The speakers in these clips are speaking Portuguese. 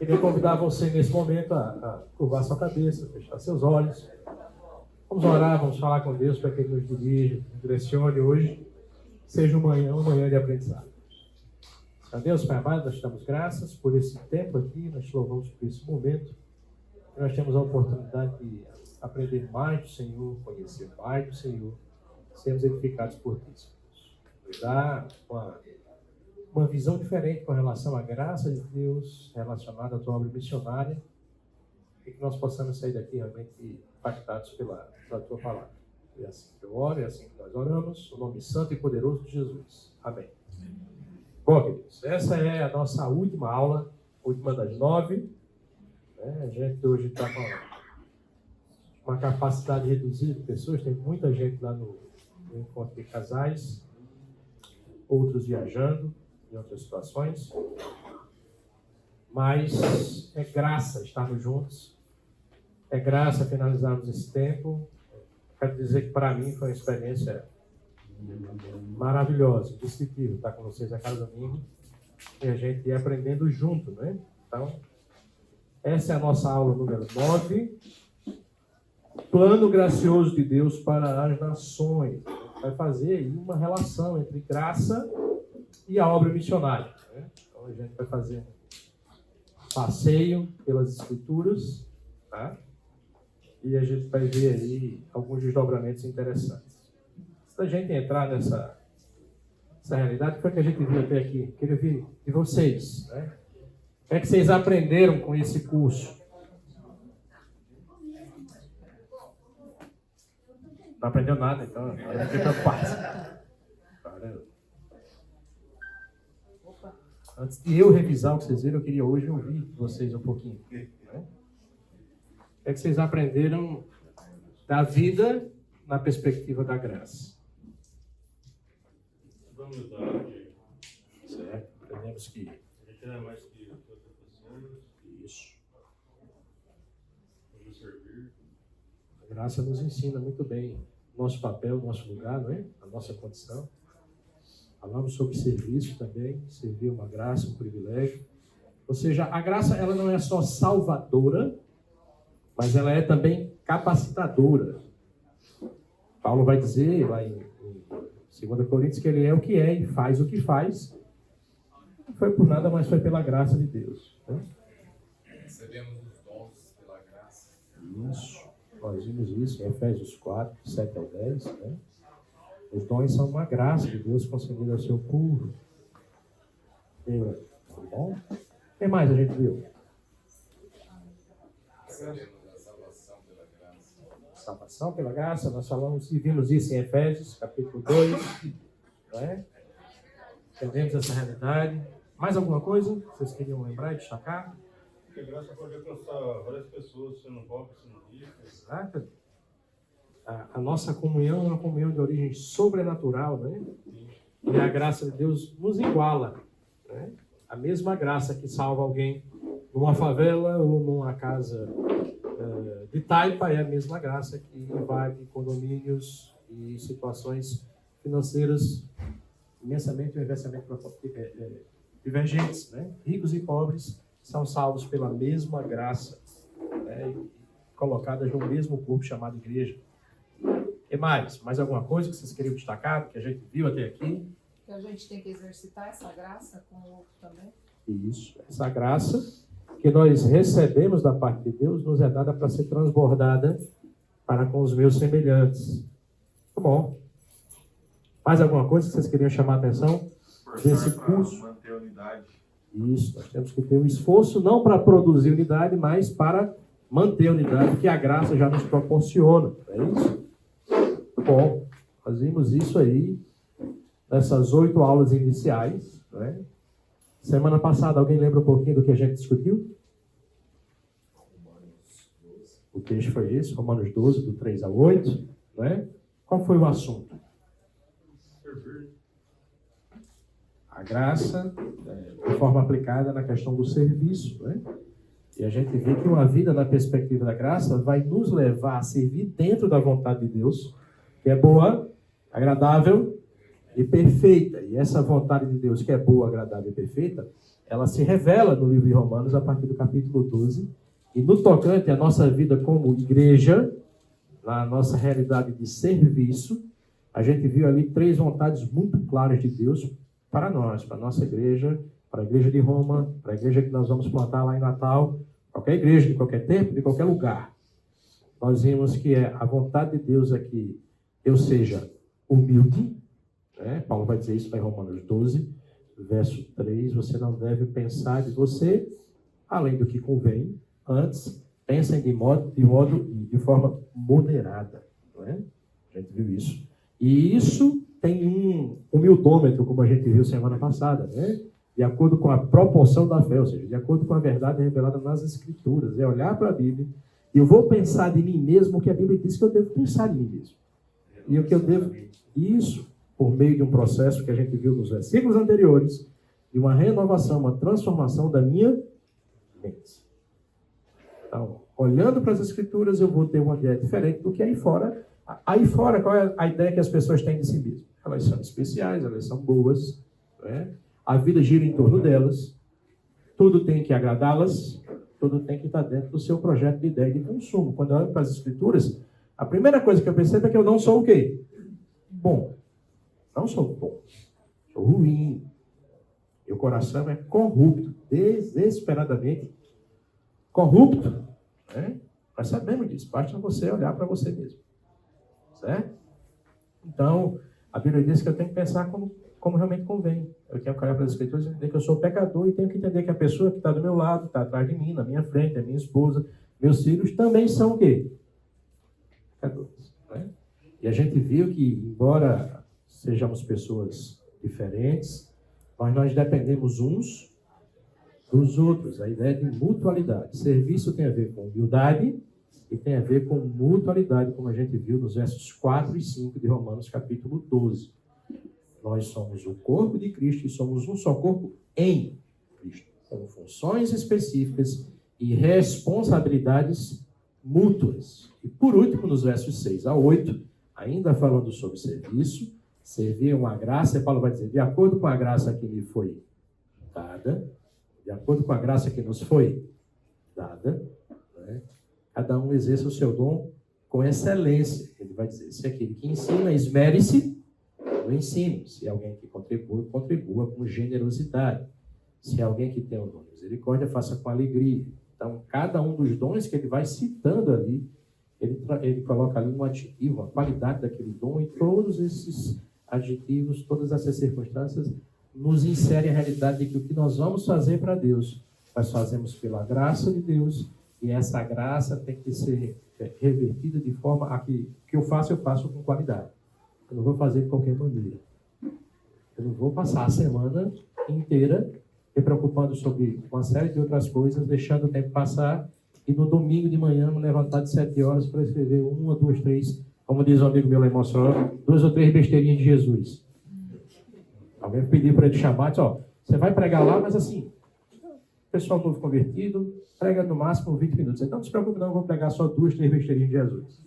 Queria convidar você nesse momento a curvar sua cabeça, fechar seus olhos. Vamos orar, vamos falar com Deus para que Ele nos dirija, nos direcione hoje. Seja uma manhã de aprendizado. A Deus, Pai amado, nós te damos graças por esse tempo aqui, nós te louvamos por esse momento. Nós temos a oportunidade de aprender mais do Senhor, conhecer mais do Senhor, sermos edificados por Ti. Nos dá uma visão diferente com relação à graça de Deus relacionada à Tua obra missionária e que nós possamos sair daqui realmente impactados pela Tua palavra. É assim que eu oro, é assim que nós oramos, no nome santo e poderoso de Jesus. Amém. Bom, queridos, essa é a nossa última aula, última das 9. A gente hoje está com uma capacidade reduzida de pessoas, tem muita gente lá no encontro de casais, outros viajando em outras situações, mas é graça estarmos juntos, é graça finalizarmos esse tempo. Quero dizer que para mim foi uma experiência maravilhosa, indescritível estar com vocês a cada domingo e a gente ir aprendendo junto, né? Então, essa é a nossa aula número 9, Plano Gracioso de Deus para as Nações. Vai fazer aí uma relação entre graça e a obra missionária, né? Então, a gente vai fazer um passeio pelas Escrituras, tá? E a gente vai ver aí alguns desdobramentos interessantes. Se a gente entrar nessa realidade, o que foi que a gente viu até aqui? Queria ver de vocês, né? O que é que vocês aprenderam com esse curso? Não aprendeu nada, então. Eu não fiquei preocupado. Antes de eu revisar o que vocês viram, eu queria hoje ouvir de vocês um pouquinho, né? O que é que vocês aprenderam da vida na perspectiva da graça? Humildade. Certo? Aprendemos que... A gente não é mais que outras pessoas. Isso. Vamos servir. A graça nos ensina muito bem nosso papel, nosso lugar, não é? A nossa condição. Falamos sobre serviço também. Servir é uma graça, um privilégio. Ou seja, a graça ela não é só salvadora, mas ela é também capacitadora. Paulo vai dizer lá em 2 Coríntios que ele é o que é e faz o que faz. Não foi por nada, mas foi pela graça de Deus, né? Recebemos os dons pela graça. Isso. Nós vimos isso em Efésios 4, 7 ao 10, né? Os dons são uma graça de Deus concedida ao seu povo. Tá bom? O que mais a gente viu? Recebemos a salvação pela graça. Salvação pela graça, nós falamos e vimos isso em Efésios, capítulo 2, não é? Entendemos essa realidade. Mais alguma coisa que vocês queriam lembrar e destacar? Porque a graça pode alcançar várias pessoas, sendo pobre, sendo rico. Exato. A nossa comunhão é uma comunhão de origem sobrenatural, né? E a graça de Deus nos iguala, né? A mesma graça que salva alguém numa favela ou numa casa de taipa é a mesma graça que invade condomínios e situações financeiras imensamente ou inversamente divergentes, né? Ricos e pobres são salvos pela mesma graça, né? E colocadas no mesmo corpo chamado igreja. E mais alguma coisa que vocês queriam destacar, que a gente viu até aqui? Que a gente tem que exercitar essa graça com o outro também. Isso, essa graça que nós recebemos da parte de Deus nos é dada para ser transbordada para com os meus semelhantes. Tá bom. Mais alguma coisa que vocês queriam chamar a atenção desse curso? Manter a unidade. Isso, nós temos que ter um esforço não para produzir unidade, mas para manter a unidade que a graça já nos proporciona. É isso? Bom, nós vimos isso aí nessas 8 aulas iniciais, né? Semana passada, alguém lembra um pouquinho do que a gente discutiu? O texto foi esse, Romanos 12, do 3 ao 8, né? Qual foi o assunto? Servir. A graça, de forma aplicada na questão do serviço, né? E a gente vê que uma vida na perspectiva da graça vai nos levar a servir dentro da vontade de Deus, que é boa, agradável e perfeita. E essa vontade de Deus, que é boa, agradável e perfeita, ela se revela no livro de Romanos, a partir do capítulo 12. E no tocante à nossa vida como igreja, na nossa realidade de serviço, a gente viu ali 3 vontades muito claras de Deus para nós, para a nossa igreja, para a igreja de Roma, para a igreja que nós vamos plantar lá em Natal, qualquer igreja, de qualquer tempo, de qualquer lugar. Nós vimos que a vontade de Deus é que eu seja humilde, né? Paulo vai dizer isso lá em Romanos 12, verso 3, você não deve pensar de você além do que convém, antes pensem de forma moderada, não é? A gente viu isso. E isso tem um humildômetro, como a gente viu semana passada, né? De acordo com a proporção da fé, ou seja, de acordo com a verdade revelada nas Escrituras. É olhar para a Bíblia e eu vou pensar de mim mesmo o que a Bíblia diz que eu devo pensar de mim mesmo. E o que eu devo... Isso, por meio de um processo que a gente viu nos versículos anteriores, de uma renovação, uma transformação da minha mente. Então, olhando para as Escrituras, eu vou ter uma ideia diferente do que aí fora. Aí fora, qual é a ideia que as pessoas têm de si mesmas? Elas são especiais, elas são boas, né? A vida gira em torno delas, tudo tem que agradá-las, tudo tem que estar dentro do seu projeto de ideia de consumo. Quando eu olho para as Escrituras, a primeira coisa que eu percebo é que eu não sou o quê? Bom. Não sou bom. Sou ruim. Meu coração é corrupto, desesperadamente corrupto. Né? Nós sabemos disso. Basta você olhar para você mesmo. Certo? Então, a Bíblia diz que eu tenho que pensar como realmente convém. Eu tenho que olhar para as Escrituras e entender que eu sou pecador e tenho que entender que a pessoa que está do meu lado, está atrás de mim, na minha frente, a minha esposa, meus filhos, também são o quê? Pecadores. Né? E a gente viu que, embora sejamos pessoas diferentes, mas nós dependemos uns dos outros. A ideia de mutualidade. Serviço tem a ver com humildade e tem a ver com mutualidade, como a gente viu nos versos 4 e 5 de Romanos, capítulo 12. Nós somos o corpo de Cristo e somos um só corpo em Cristo, com funções específicas e responsabilidades mútuas. E por último, nos versos 6 a 8, ainda falando sobre serviço, servir uma graça, e Paulo vai dizer, de acordo com a graça que me foi dada, de acordo com a graça que nos foi dada, né, cada um exerça o seu dom com excelência. Ele vai dizer, se aquele que ensina, esmere-se no ensino. Se alguém que contribua, contribua com generosidade. Se alguém que tem o dom de misericórdia, faça com alegria. Então, cada um dos dons que ele vai citando ali, ele coloca ali um adjetivo, uma qualidade daquele dom, e todos esses adjetivos, todas essas circunstâncias, nos inserem a realidade de que o que nós vamos fazer para Deus, nós fazemos pela graça de Deus, e essa graça tem que ser revertida de forma a que o que eu faço com qualidade. Eu não vou fazer de qualquer maneira. Eu não vou passar a semana inteira me preocupando sobre uma série de outras coisas, deixando o tempo passar, e no domingo de manhã me levantar de 7 horas para escrever 1, 2, 3, como diz um amigo meu lá em Mossoró, 2 ou 3 besteirinhas de Jesus. Alguém pediu para ele chamar, disse, ó, você vai pregar lá, mas assim, pessoal novo convertido, prega no máximo 20 minutos. Então não se preocupe não, eu vou pregar só 2, 3 besteirinhas de Jesus.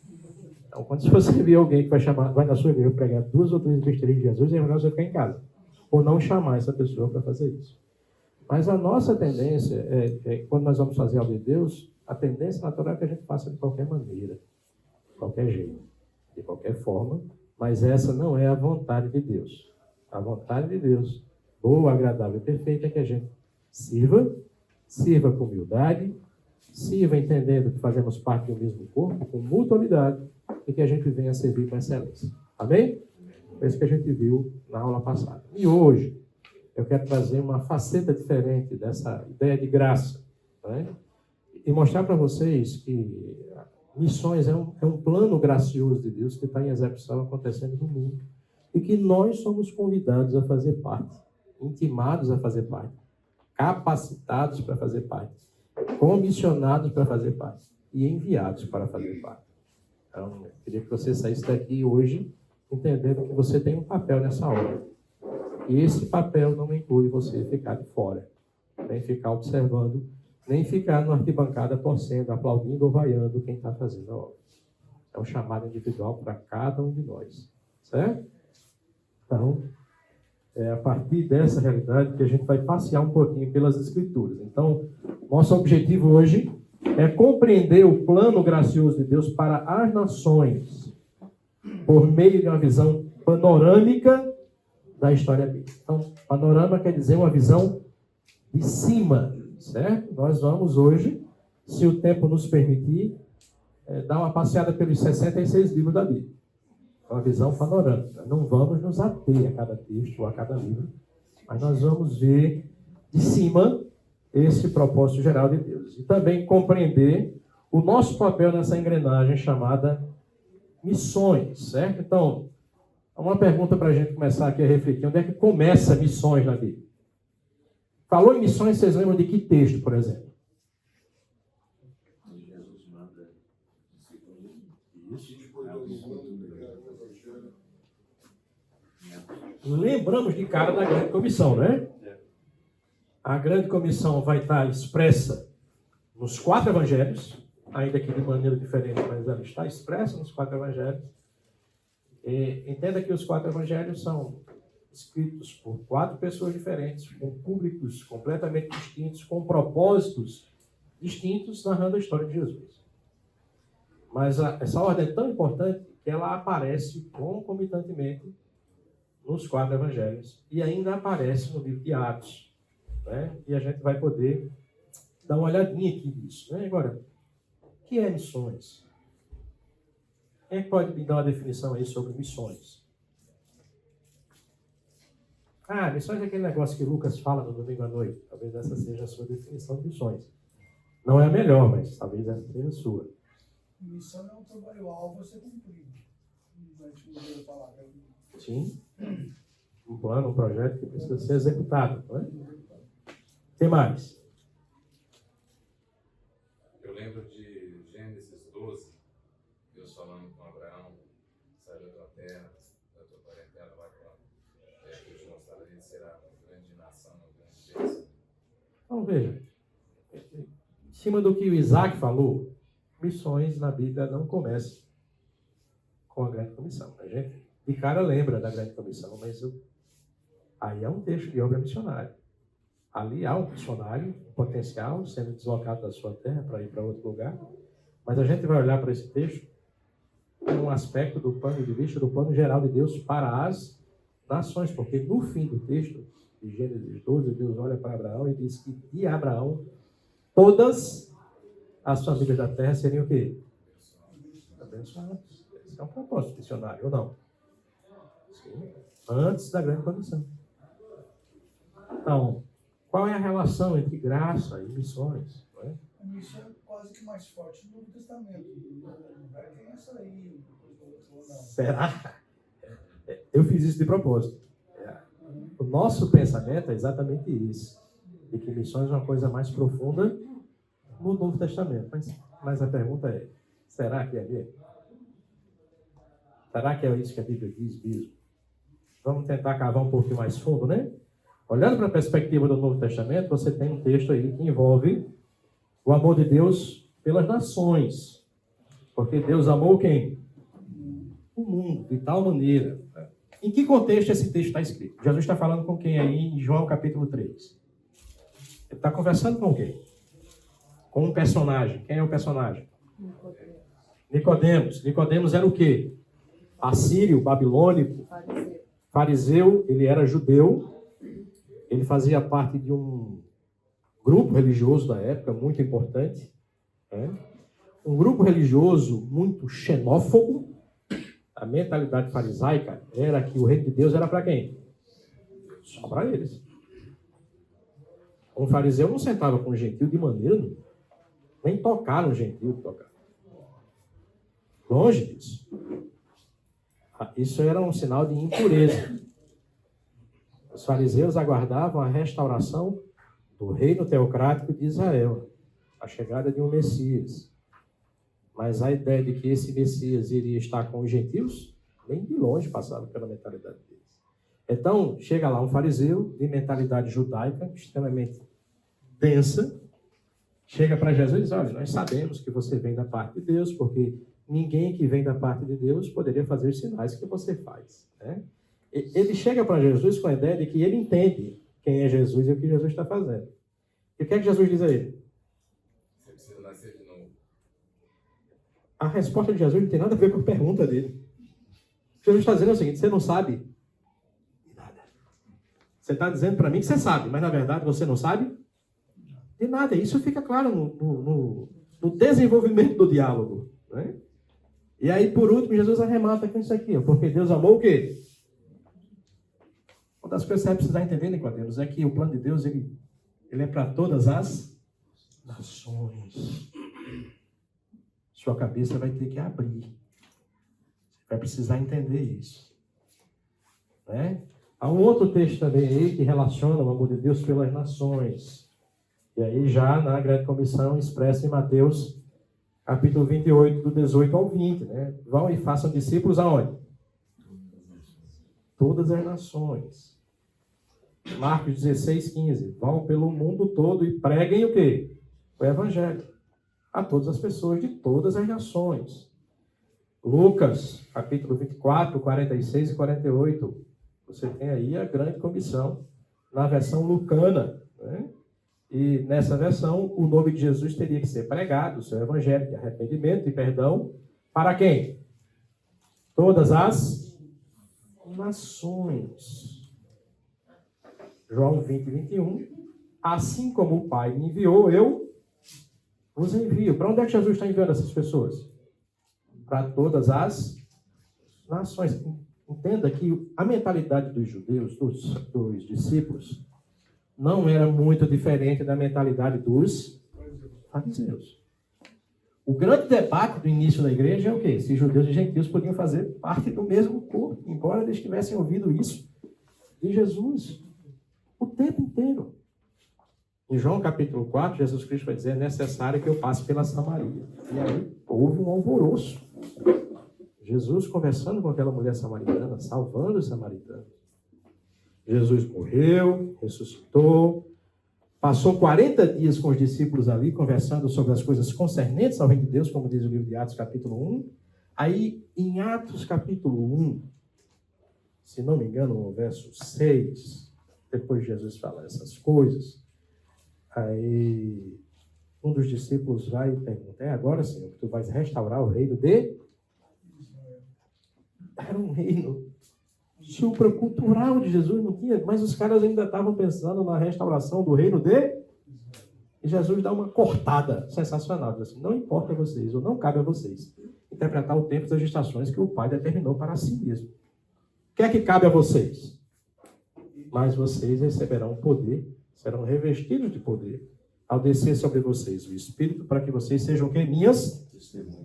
Então, quando você vê alguém que vai na sua igreja pregar 2 ou 3 besteirinhas de Jesus, é melhor você ficar em casa. Ou não chamar essa pessoa para fazer isso. Mas a nossa tendência, quando nós vamos fazer algo de Deus, a tendência natural é que a gente faça de qualquer maneira, de qualquer jeito, de qualquer forma, mas essa não é a vontade de Deus. A vontade de Deus, boa, agradável e perfeita, é que a gente sirva com humildade, sirva entendendo que fazemos parte do mesmo corpo, com mutualidade, e que a gente venha servir com excelência. Amém? É isso que a gente viu na aula passada. E hoje, eu quero trazer uma faceta diferente dessa ideia de graça, né? E mostrar para vocês que missões é um plano gracioso de Deus que está em execução acontecendo no mundo e que nós somos convidados a fazer parte, intimados a fazer parte, capacitados para fazer parte, comissionados para fazer parte e enviados para fazer parte. Então, eu queria que você saísse daqui hoje entendendo que você tem um papel nessa obra. E esse papel não inclui você ficar de fora, nem ficar observando, nem ficar na arquibancada torcendo, aplaudindo ou vaiando quem está fazendo a obra. É um chamado individual para cada um de nós. Certo? Então, é a partir dessa realidade que a gente vai passear um pouquinho pelas Escrituras. Então, nosso objetivo hoje é compreender o plano gracioso de Deus para as nações por meio de uma visão panorâmica da história bíblica. Então, panorama quer dizer uma visão de cima, certo? Nós vamos hoje, se o tempo nos permitir, dar uma passeada pelos 66 livros da Bíblia. Uma visão panorâmica. Não vamos nos ater a cada texto ou a cada livro, mas nós vamos ver de cima esse propósito geral de Deus. E também compreender o nosso papel nessa engrenagem chamada missões, certo? Então, uma pergunta para a gente começar aqui a refletir. Onde é que começa missões na Bíblia? Falou em missões, vocês lembram de que texto, por exemplo? Lembramos de cara da grande comissão, né? A grande comissão vai estar expressa nos 4 evangelhos, ainda que de maneira diferente, mas ela está expressa nos 4 evangelhos. E entenda que os 4 evangelhos são escritos por 4 pessoas diferentes, com públicos completamente distintos, com propósitos distintos, narrando a história de Jesus. Mas essa ordem é tão importante que ela aparece concomitantemente nos 4 evangelhos e ainda aparece no livro de Atos, né? E a gente vai poder dar uma olhadinha aqui nisso, né? Agora, o que é missões? Quem pode me dar uma definição aí sobre missões? Missões é aquele negócio que Lucas fala no domingo à noite. Talvez essa seja a sua definição de missões. Não é a melhor, mas talvez essa seja a sua. Missão é um trabalho-alvo a ser cumprido. A gente mudou a palavra. Sim. Um plano, um projeto que precisa ser executado. Não é? O que mais? Eu lembro de Gênesis 12, Deus falando com Abraão, sai da tua terra, da tua parentela, vai para eu te mostrar ali, será uma grande nação, uma grande bênção. Então veja, em cima do que o Isaac falou, missões na Bíblia não começam com a grande comissão. A gente de cara lembra da grande comissão, mas aí é um texto de obra missionária. Ali há um missionário potencial sendo deslocado da sua terra para ir para outro lugar, mas a gente vai olhar para esse texto com um aspecto do ponto de vista do plano geral de Deus para as nações, porque no fim do texto de Gênesis 12, Deus olha para Abraão e diz que de Abraão todas as famílias da terra seriam o quê? Abençoadas. Esse é um propósito missionário, ou não? Sim. Antes da grande comissão. Então, qual é a relação entre graça e missões? Não é? A missão é quase que mais forte no Novo Testamento. Vai ter essa aí, ou não? Será? Eu fiz isso de propósito. O nosso pensamento é exatamente isso. De que missões é uma coisa mais profunda no Novo Testamento. Mas a pergunta é, será que é mesmo? Será que é isso que a Bíblia diz mesmo? Vamos tentar cavar um pouquinho mais fundo, né? Olhando para a perspectiva do Novo Testamento, você tem um texto aí que envolve o amor de Deus pelas nações. Porque Deus amou quem? O mundo, de tal maneira. Em que contexto esse texto está escrito? Jesus está falando com quem aí em João capítulo 3? Ele está conversando com quem? Com um personagem. Quem é o personagem? Nicodemos. Nicodemos era o quê? Assírio, babilônico, fariseu, ele era judeu, ele fazia parte de um grupo religioso da época, muito importante, né? Um grupo religioso muito xenófobo. A mentalidade farisaica era que o reino de Deus era para quem? Só para eles. Um fariseu não sentava com um gentil de maneira nenhuma, nem tocar no gentil que tocava. Longe disso. Isso era um sinal de impureza. Os fariseus aguardavam a restauração do reino teocrático de Israel, a chegada de um Messias. Mas a ideia de que esse Messias iria estar com os gentios, nem de longe passava pela mentalidade deles. Então, chega lá um fariseu de mentalidade judaica, extremamente densa, chega para Jesus e diz, olha, nós sabemos que você vem da parte de Deus, porque ninguém que vem da parte de Deus poderia fazer os sinais que você faz, né? Ele chega para Jesus com a ideia de que ele entende quem é Jesus e o que Jesus está fazendo. E o que é que Jesus diz a ele? Você precisa nascer de novo. A resposta de Jesus não tem nada a ver com a pergunta dele. Jesus está dizendo o seguinte: você não sabe nada. Você está dizendo para mim que você sabe, mas na verdade você não sabe de nada. Isso fica claro no desenvolvimento do diálogo, né? E aí, por último, Jesus arremata com isso aqui, ó, porque Deus amou o quê? Uma das coisas que você vai precisar entender, Nicodemus, é que o plano de Deus, ele é para todas as nações. Sua cabeça vai ter que abrir. Você vai precisar entender isso. Né? Há um outro texto também aí que relaciona o amor de Deus pelas nações. E aí já na Grande Comissão expressa em Mateus, capítulo 28, do 18 ao 20. Né? Vão e façam discípulos aonde? Todas as nações. Marcos 16, 15. Vão pelo mundo todo e preguem o quê? O Evangelho. A todas as pessoas de todas as nações. Lucas, capítulo 24, 46 e 48. Você tem aí a grande comissão na versão lucana. Né? E nessa versão, o nome de Jesus teria que ser pregado, o seu Evangelho de arrependimento e perdão. Para quem? Todas as nações. João 20, 21. Assim como o Pai me enviou, eu vos envio. Para onde é que Jesus está enviando essas pessoas? Para todas as nações. Entenda que a mentalidade dos judeus, dos discípulos, não era muito diferente da mentalidade dos fariseus. O grande debate do início da igreja é o quê? Se judeus e gentios podiam fazer parte do mesmo corpo, embora eles tivessem ouvido isso de Jesus o tempo inteiro. Em João capítulo 4, Jesus Cristo vai dizer: é necessário que eu passe pela Samaria. E aí houve um alvoroço. Jesus conversando com aquela mulher samaritana, salvando os samaritanos. Jesus morreu, ressuscitou, passou 40 dias com os discípulos ali, conversando sobre as coisas concernentes ao reino de Deus, como diz o livro de Atos capítulo 1. Aí, em Atos capítulo 1, se não me engano, no verso 6, depois de Jesus falar essas coisas, aí um dos discípulos vai e pergunta: é agora, Senhor, que tu vais restaurar o reino de... Era um reino supracultural de Jesus, não tinha, mas os caras ainda estavam pensando na restauração do reino de... E Jesus dá uma cortada sensacional, diz assim: não importa a vocês, ou não cabe a vocês, interpretar o tempo das estações que o Pai determinou para si mesmo. O que é que cabe a vocês? Mas vocês receberão poder, serão revestidos de poder, ao descer sobre vocês o Espírito, para que vocês sejam que minhas?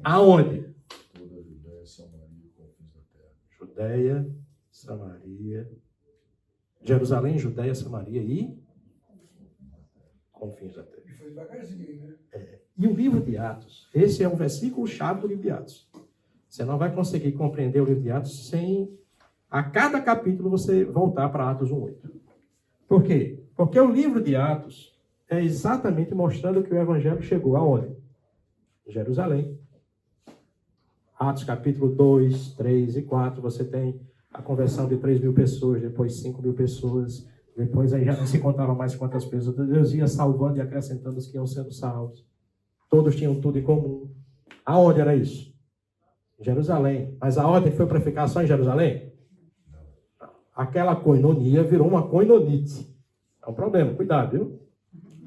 Aonde? Toda a Judéia, Samaria e confins da terra. Judéia, Samaria, Jerusalém, Judéia, Samaria e confins da terra. E foi devagarzinho aí, né? E o livro de Atos, esse é um versículo-chave do livro de Atos. Você não vai conseguir compreender o livro de Atos sem, a cada capítulo, você voltar para Atos 1:8. Por quê? Porque o livro de Atos é exatamente mostrando que o Evangelho chegou aonde? Jerusalém. Atos capítulo 2, 3 e 4, você tem a conversão de 3.000 pessoas, depois 5.000 pessoas, depois aí já não se contava mais quantas pessoas. Deus ia salvando e acrescentando os que iam sendo salvos. Todos tinham tudo em comum. Aonde era isso? Em Jerusalém. Mas a ordem foi para ficar só em Jerusalém? Aquela coinonia virou uma coinonite. É um problema, cuidado, viu?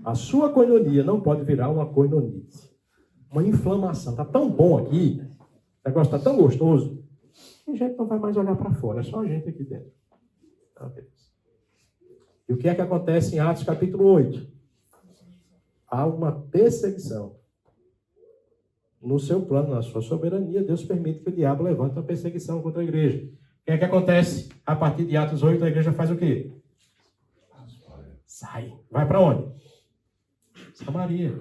A sua coinonia não pode virar uma coinonite. Uma inflamação. Está tão bom aqui, o negócio está tão gostoso, que a gente não vai mais olhar para fora, é só a gente aqui dentro. E o que é que acontece em Atos capítulo 8? Há uma perseguição. No seu plano, na sua soberania, Deus permite que o diabo levante uma perseguição contra a igreja. O que é que acontece? A partir de Atos 8, a igreja faz o quê? Sai. Vai para onde? Samaria.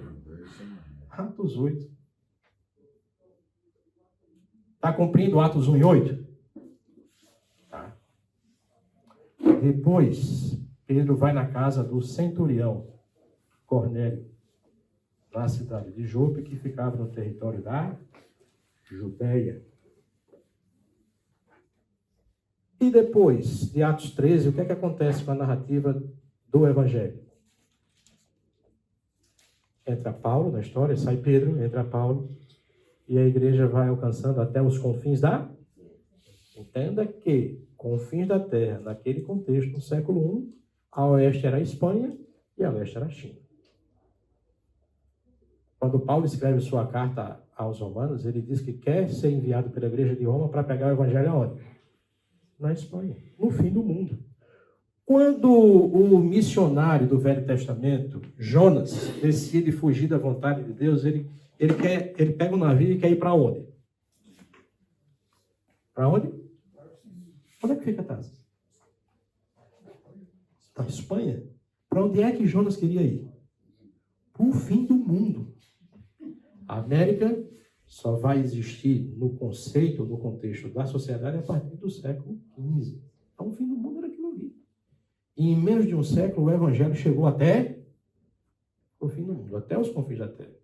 Atos 8. Está cumprindo Atos 1 e 8? Tá. Depois, Pedro vai na casa do centurião Cornélio, na cidade de Jope, que ficava no território da Judéia. E depois de Atos 13, o que é que acontece com a narrativa do Evangelho? Entra Paulo na história, sai Pedro, entra Paulo, e a igreja vai alcançando até os confins da... Entenda que confins da terra, naquele contexto, no século I, a oeste era a Espanha e a leste era a China. Quando Paulo escreve sua carta aos romanos, ele diz que quer ser enviado pela igreja de Roma para pegar o evangelho aonde? Na Espanha, no fim do mundo. Quando o missionário do Velho Testamento, Jonas, decide fugir da vontade de Deus, ele pega um navio e quer ir para onde? Para onde? Onde é que fica Tarsis? Para a Espanha. Para onde é que Jonas queria ir? Para o fim do mundo. A América só vai existir no conceito, no contexto da sociedade a partir do século XV. Então, o fim do mundo era aquilo ali. E em menos de um século, o Evangelho chegou até o fim do mundo, até os confins da terra.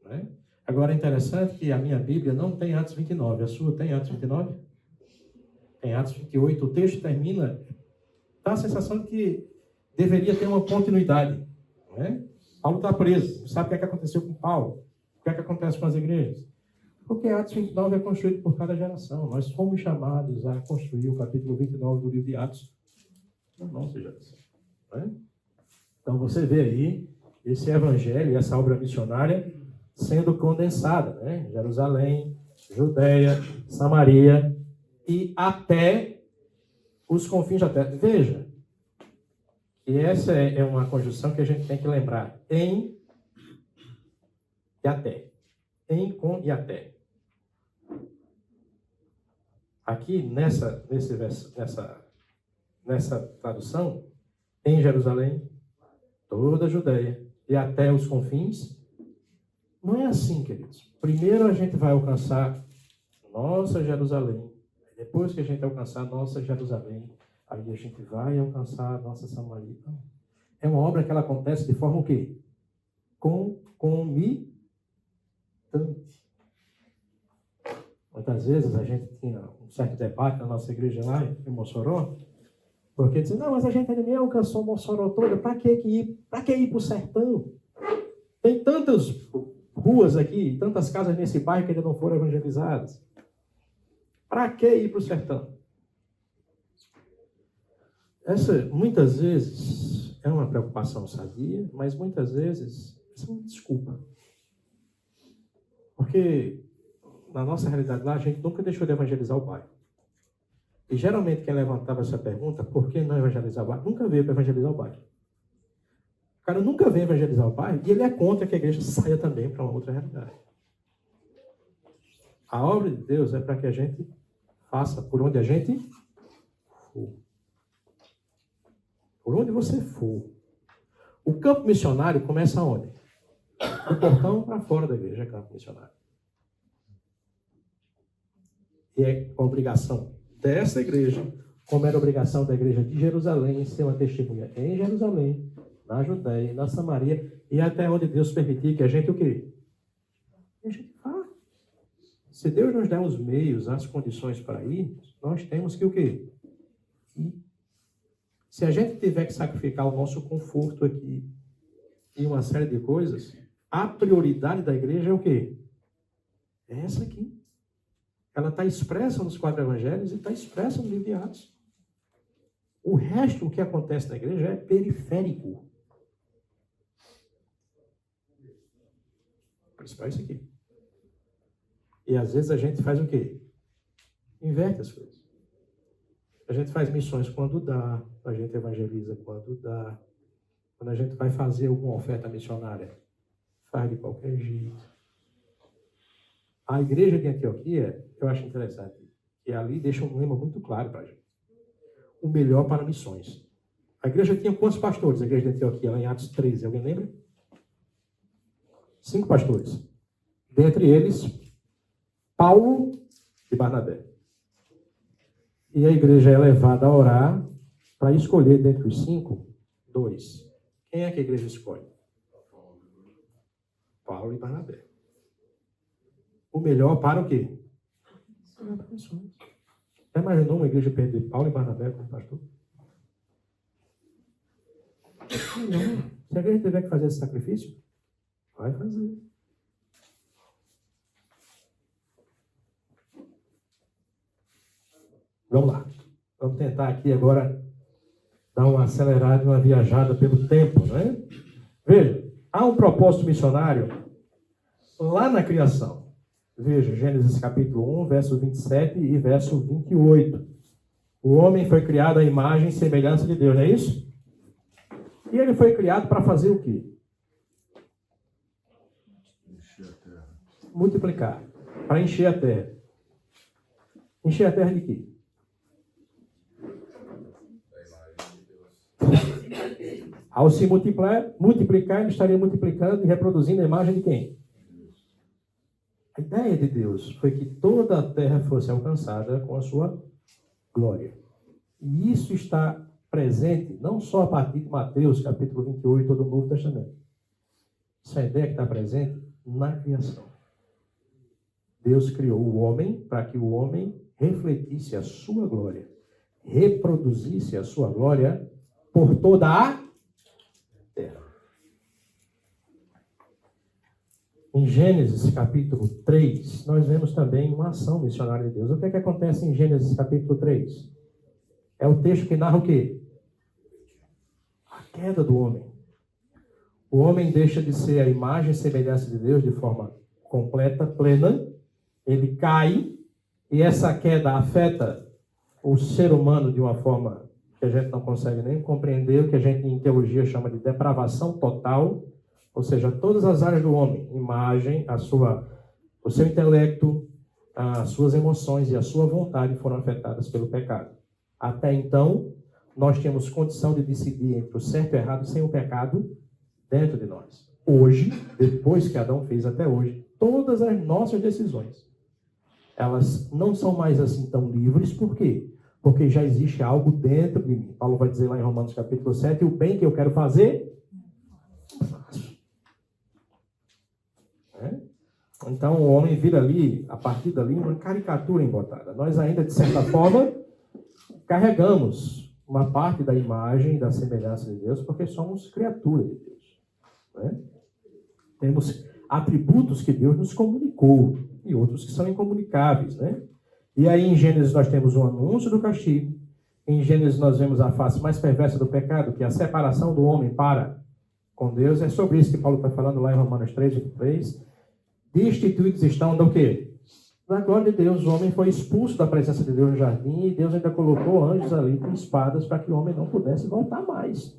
Né? Agora, é interessante que a minha Bíblia não tem Atos 29. A sua tem Atos 29? Tem Atos 28. O texto termina, dá a sensação de que deveria ter uma continuidade. Né? Paulo está preso. Não sabe o que aconteceu com Paulo? O que acontece com as igrejas? Porque Atos 29 é construído por cada geração. Nós fomos chamados a construir o capítulo 29 do livro de Atos na nossa geração. Né? Então você vê aí esse evangelho, essa obra missionária sendo condensada. Né? Jerusalém, Judeia, Samaria e até os confins da terra. Veja, que essa é uma conjunção que a gente tem que lembrar. Em e até. Em, com e até. Aqui, nessa tradução, em Jerusalém, toda a Judeia e até os confins, não é assim, queridos. Primeiro a gente vai alcançar nossa Jerusalém. Depois que a gente alcançar nossa Jerusalém, aí a gente vai alcançar a nossa Samaria. É uma obra que ela acontece de forma o quê? Concomitante. Muitas vezes a gente tinha um certo debate na nossa igreja lá em Mossoró, porque dizia, não, mas a gente ainda nem alcançou Mossoró toda, para que ir para o sertão? Tem tantas ruas aqui, tantas casas nesse bairro que ainda não foram evangelizadas. Para que ir para o sertão? Essa, muitas vezes, é uma preocupação sadia, mas muitas vezes, isso é uma desculpa. Porque, na nossa realidade lá, a gente nunca deixou de evangelizar o bairro. E, geralmente, quem levantava essa pergunta, por que não evangelizar o bairro, nunca veio para evangelizar o bairro. O cara nunca veio evangelizar o bairro e ele é contra que a igreja saia também para uma outra realidade. A obra de Deus é para que a gente faça por onde a gente for. Por onde você for. O campo missionário começa onde? Do portão para fora da igreja é campo missionário. E é obrigação dessa igreja, como era obrigação da igreja de Jerusalém, ser uma testemunha em Jerusalém, na Judéia, na Samaria, e até onde Deus permitir que a gente o quê? A gente vá. Se Deus nos der os meios, as condições para ir, nós temos que o quê? Ir. Se a gente tiver que sacrificar o nosso conforto aqui e uma série de coisas, a prioridade da igreja é o quê? É essa aqui. Ela está expressa nos 4 evangelhos e está expressa no livro de Atos. O resto, o que acontece na igreja, é periférico. O principal é isso aqui. E às vezes a gente faz o quê? Inverte as coisas. A gente faz missões quando dá, a gente evangeliza quando dá. Quando a gente vai fazer alguma oferta missionária, faz de qualquer jeito. A igreja de Antioquia, eu acho interessante, que ali deixa um lema muito claro para a gente. O melhor para missões. A igreja tinha quantos pastores? A igreja de Antioquia, lá em Atos 13, alguém lembra? 5 pastores. Dentre eles, Paulo e Barnabé. E a igreja é levada a orar para escolher dentre os 5, 2. Quem é que a igreja escolhe? Paulo e O melhor para o quê? Já imaginou uma igreja perder Paulo e Barnabé como pastor? Não. Se a igreja tiver que fazer esse sacrifício, vai fazer. Vamos lá. Vamos tentar aqui agora dar uma acelerada, uma viajada pelo tempo, né? Veja, há um propósito missionário lá na criação. Veja, Gênesis capítulo 1, verso 27 e verso 28. O homem foi criado à imagem e semelhança de Deus, não é isso? E ele foi criado para fazer o quê? Encher a terra. Multiplicar. Para encher a terra. Encher a terra de quê? Da imagem de Deus. Ao se multiplicar, ele estaria multiplicando e reproduzindo a imagem de quem? A ideia de Deus foi que toda a terra fosse alcançada com a sua glória. E isso está presente não só a partir de Mateus, capítulo 28, do Novo Testamento. Essa ideia que está presente na criação. Deus criou o homem para que o homem refletisse a sua glória, reproduzisse a sua glória por toda a terra. Em Gênesis capítulo 3, nós vemos também uma ação missionária de Deus. O que é que acontece em Gênesis capítulo 3? É o texto que narra o quê? A queda do homem. O homem deixa de ser a imagem e semelhança de Deus de forma completa, plena. Ele cai e essa queda afeta o ser humano de uma forma que a gente não consegue nem compreender, o que a gente em teologia chama de depravação total. Ou seja, todas as áreas do homem, imagem, o seu intelecto, as suas emoções e a sua vontade foram afetadas pelo pecado. Até então, nós tínhamos condição de decidir entre o certo e o errado sem o pecado dentro de nós. Hoje, depois que Adão fez até hoje, todas as nossas decisões, elas não são mais assim tão livres. Por quê? Porque já existe algo dentro de mim. Paulo vai dizer lá em Romanos capítulo 7, o bem que eu quero fazer, então o homem vira ali, a partir dali, uma caricatura embotada. Nós ainda, de certa forma, carregamos uma parte da imagem e da semelhança de Deus, porque somos criaturas de Deus. Né? Temos atributos que Deus nos comunicou e outros que são incomunicáveis. Né? E aí em Gênesis nós temos o anúncio do castigo. Em Gênesis nós vemos a face mais perversa do pecado, que é a separação do homem para com Deus. É sobre isso que Paulo está falando lá em Romanos 3, 23. Destituídos estão do quê? Da glória de Deus. O homem foi expulso da presença de Deus no jardim e Deus ainda colocou anjos ali com espadas para que o homem não pudesse voltar mais.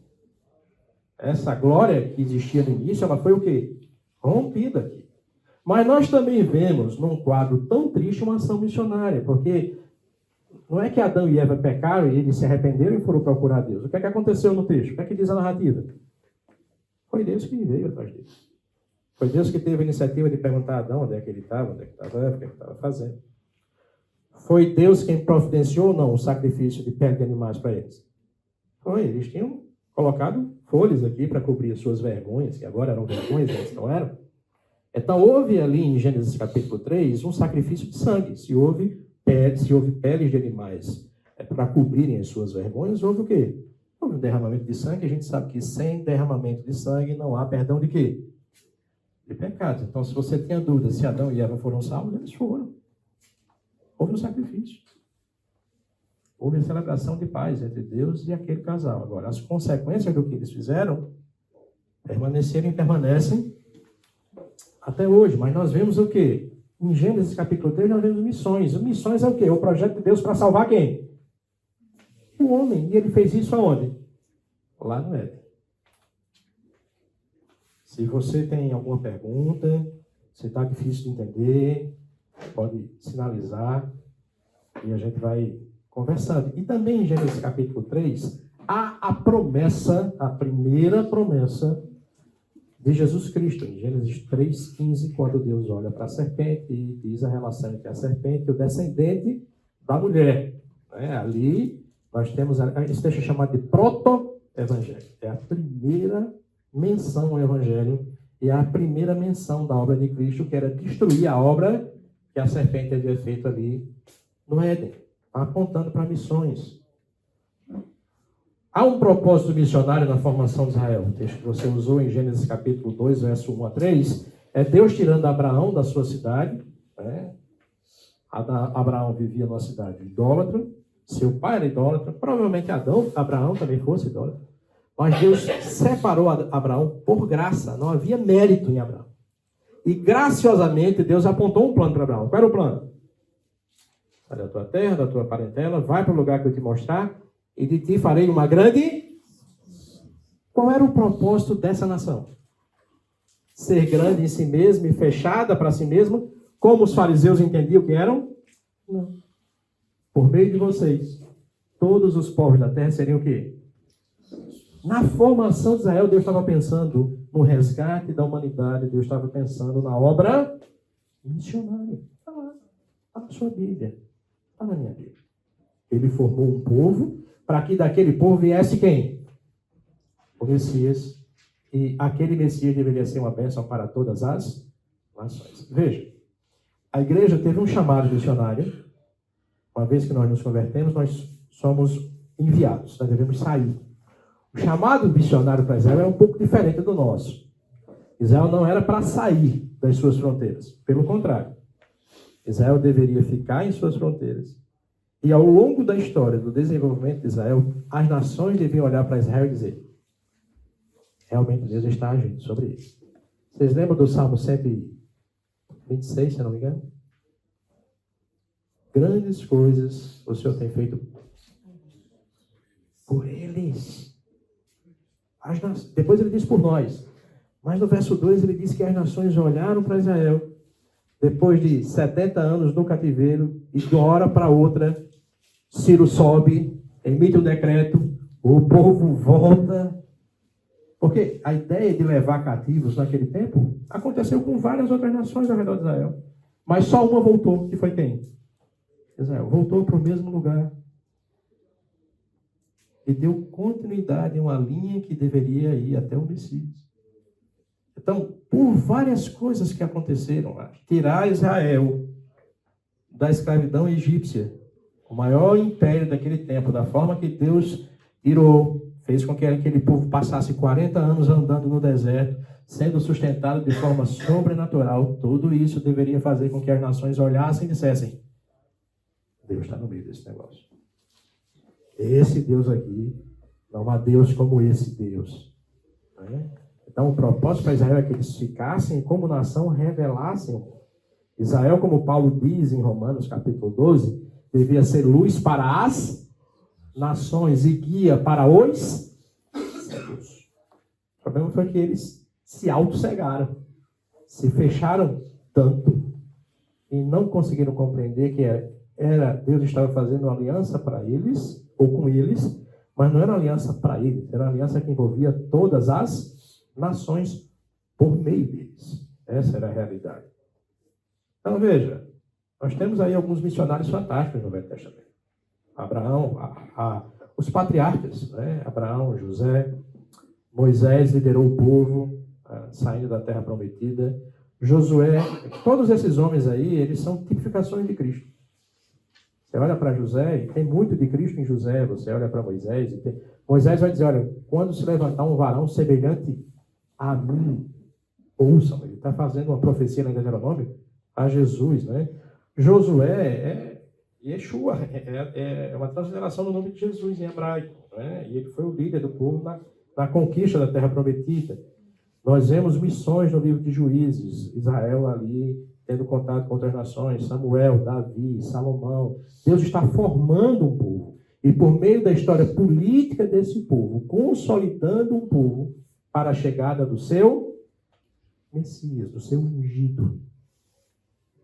Essa glória que existia no início, ela foi o quê? Rompida aqui. Mas nós também vemos num quadro tão triste uma ação missionária, porque não é que Adão e Eva pecaram e eles se arrependeram e foram procurar Deus. O que é que aconteceu no texto? O que é que diz a narrativa? Foi Deus que veio atrás deles. Foi Deus que teve a iniciativa de perguntar a Adão onde é que ele estava, onde é que estava Eva, o que é que estava fazendo. Foi Deus quem providenciou ou não o sacrifício de pele de animais para eles? Foi, eles tinham colocado folhas aqui para cobrir as suas vergonhas, que agora eram vergonhas, antes não eram. Então houve ali em Gênesis capítulo 3 um sacrifício de sangue. Se houve peles de animais para cobrirem as suas vergonhas, houve o quê? Houve um derramamento de sangue. A gente sabe que sem derramamento de sangue não há perdão de quê? De pecados. Então, se você tinha dúvida se Adão e Eva foram salvos, eles foram. Houve um sacrifício. Houve a celebração de paz entre Deus e aquele casal. Agora, as consequências do que eles fizeram permaneceram e permanecem até hoje. Mas nós vemos o quê? Em Gênesis capítulo 3, nós vemos missões. Missões é o quê? O projeto de Deus para salvar quem? O homem. E ele fez isso aonde? Lá no Éden. Se você tem alguma pergunta, se está difícil de entender, pode sinalizar e a gente vai conversando. E também em Gênesis capítulo 3, há a promessa, a primeira promessa de Jesus Cristo. Em Gênesis 3,15, quando Deus olha para a serpente e diz a relação entre a serpente e o descendente da mulher. Ali nós temos esse texto chamado de proto-evangelho. É a primeira menção ao Evangelho e a primeira menção da obra de Cristo, que era destruir a obra que a serpente havia feito ali no Éden. apontando para missões. Há um propósito missionário na formação de Israel. O texto que você usou em Gênesis capítulo 2, verso 1 a 3, é Deus tirando Abraão da sua cidade. Né? Abraão vivia numa cidade idólatra, seu pai era idólatra, provavelmente Abraão também fosse idólatra, mas Deus separou Abraão por graça, não havia mérito em Abraão. E graciosamente Deus apontou um plano para Abraão. Qual era o plano? Sai da tua terra, da tua parentela, vai para o lugar que eu te mostrar, e de ti farei uma grande... Qual era o propósito dessa nação? Ser grande em si mesma e fechada para si mesma, como os fariseus entendiam que eram? Não. Por meio de vocês, todos os povos da terra seriam o quê? Na formação de Israel, Deus estava pensando no resgate da humanidade, Deus estava pensando na obra missionária. Está lá, está na sua Bíblia, está na minha Bíblia. Ele formou um povo, para que daquele povo viesse quem? O Messias. E aquele Messias deveria ser uma bênção para todas as nações. Veja, a igreja teve um chamado missionário. Uma vez que nós nos convertemos, nós somos enviados, nós devemos sair. O chamado missionário para Israel é um pouco diferente do nosso. Israel não era para sair das suas fronteiras. Pelo contrário, Israel deveria ficar em suas fronteiras. E ao longo da história do desenvolvimento de Israel, as nações deviam olhar para Israel e dizer: realmente Deus está agindo sobre isso. Vocês lembram do Salmo 126, se não me engano? Grandes coisas o Senhor tem feito por eles. Depois ele diz por nós. Mas no verso 2 ele diz que as nações olharam para Israel depois de 70 anos no cativeiro e de uma hora para outra Ciro sobe, emite um decreto, o povo volta. Porque a ideia de levar cativos naquele tempo aconteceu com várias outras nações ao redor de Israel. Mas só uma voltou, que foi quem? Israel. Voltou para o mesmo lugar. E deu continuidade em uma linha que deveria ir até o Messias. Então, por várias coisas que aconteceram lá, tirar Israel da escravidão egípcia, o maior império daquele tempo, da forma que Deus tirou, fez com que aquele povo passasse 40 anos andando no deserto, sendo sustentado de forma sobrenatural. Tudo isso deveria fazer com que as nações olhassem e dissessem: Deus está no meio desse negócio. Esse Deus aqui, não há Deus como esse Deus. Né? Então, o propósito para Israel é que eles ficassem como nação, revelassem. Israel, como Paulo diz em Romanos capítulo 12, devia ser luz para as nações e guia para os cegos. O problema foi que eles se auto-cegaram, se fecharam tanto e não conseguiram compreender que Deus estava fazendo uma aliança para eles, ou com eles, mas não era uma aliança para eles, era uma aliança que envolvia todas as nações por meio deles. Essa era a realidade. Então veja, nós temos aí alguns missionários fantásticos no Velho Testamento. Abraão, os patriarcas, né? Abraão, José, Moisés liderou o povo saindo da terra prometida, Josué, todos esses homens aí, eles são tipificações de Cristo. Você olha para José, e tem muito de Cristo em José. Você olha para Moisés, Moisés vai dizer: olha, quando se levantar um varão semelhante a mim, ouçam. Ele está fazendo uma profecia na Deuteronômio a Jesus, né? Josué é Yeshua, é uma transliteração do nome de Jesus em hebraico, né? E ele foi o líder do povo na conquista da terra prometida. Nós vemos missões no livro de Juízes, Israel ali tendo contato com outras nações, Samuel, Davi, Salomão. Deus está formando um povo. E por meio da história política desse povo, consolidando um povo para a chegada do seu Messias, do seu ungido.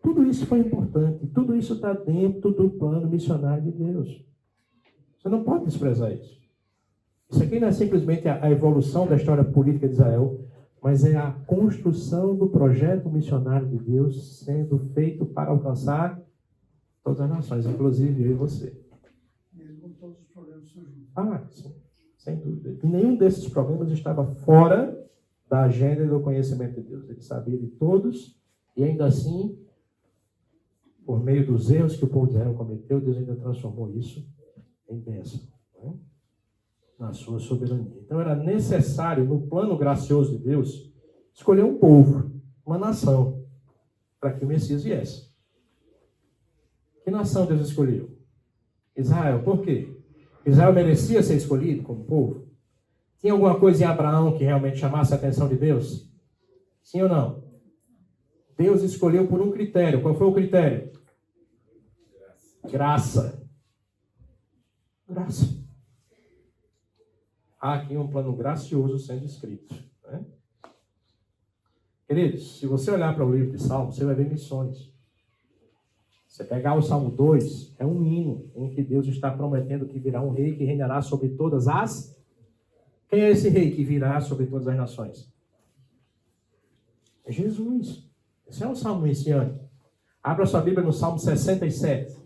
Tudo isso foi importante. Tudo isso está dentro do plano missionário de Deus. Você não pode desprezar isso. Isso aqui não é simplesmente a evolução da história política de Israel, mas é a construção do projeto missionário de Deus sendo feito para alcançar todas as nações, inclusive eu e você. Mesmo com todos os problemas surgindo. Sim, sem dúvida. E nenhum desses problemas estava fora da agenda e do conhecimento de Deus. Ele sabia de todos e ainda assim por meio dos erros que o povo de Israel cometeu, Deus ainda transformou isso em bênção, né? Na sua soberania. Então era necessário, no plano gracioso de Deus, escolher um povo, uma nação, para que o Messias viesse. Que nação Deus escolheu? Israel. Por quê? Israel merecia ser escolhido como povo? Tinha alguma coisa em Abraão que realmente chamasse a atenção de Deus? Sim ou não? Deus escolheu por um critério. Qual foi o critério? Graça. Graça. Há aqui um plano gracioso sendo escrito, né? Queridos, se você olhar para o livro de Salmos, você vai ver missões. Você pegar o Salmo 2, é um hino em que Deus está prometendo que virá um rei que reinará sobre todas as... Quem é esse rei que virá sobre todas as nações? É Jesus. Esse é um salmo messiânico. Abra sua Bíblia no Salmo 67.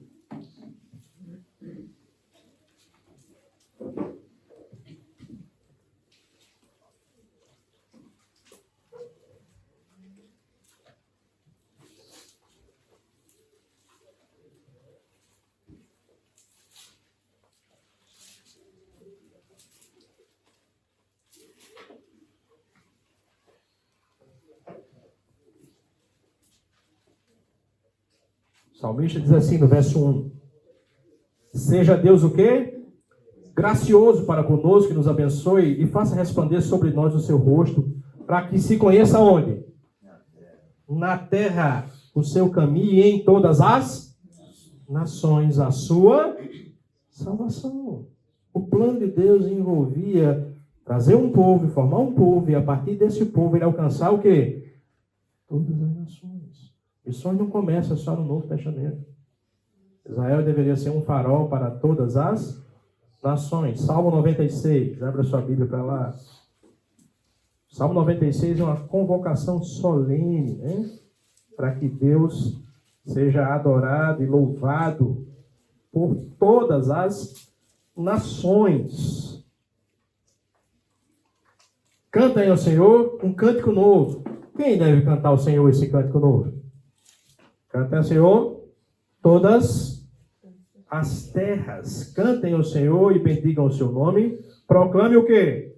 O salmista diz assim no verso 1. Seja Deus o quê? Gracioso para conosco, que nos abençoe e faça resplandecer sobre nós o seu rosto, para que se conheça onde? Na terra o seu caminho e em todas as nações a sua salvação. O plano de Deus envolvia trazer um povo, formar um povo, e a partir desse povo ele alcançar o quê? Todas as nações. Missões não começa só no Novo Testamento. Israel deveria ser um farol para todas as nações. Salmo 96, abra sua Bíblia para lá. Salmo 96 é uma convocação solene, né? Para que Deus seja adorado e louvado por todas as nações. Cantem ao Senhor um cântico novo. Quem deve cantar ao Senhor esse cântico novo? Cantem ao Senhor todas as terras. Cantem ao Senhor e bendigam o seu nome. Proclame o quê?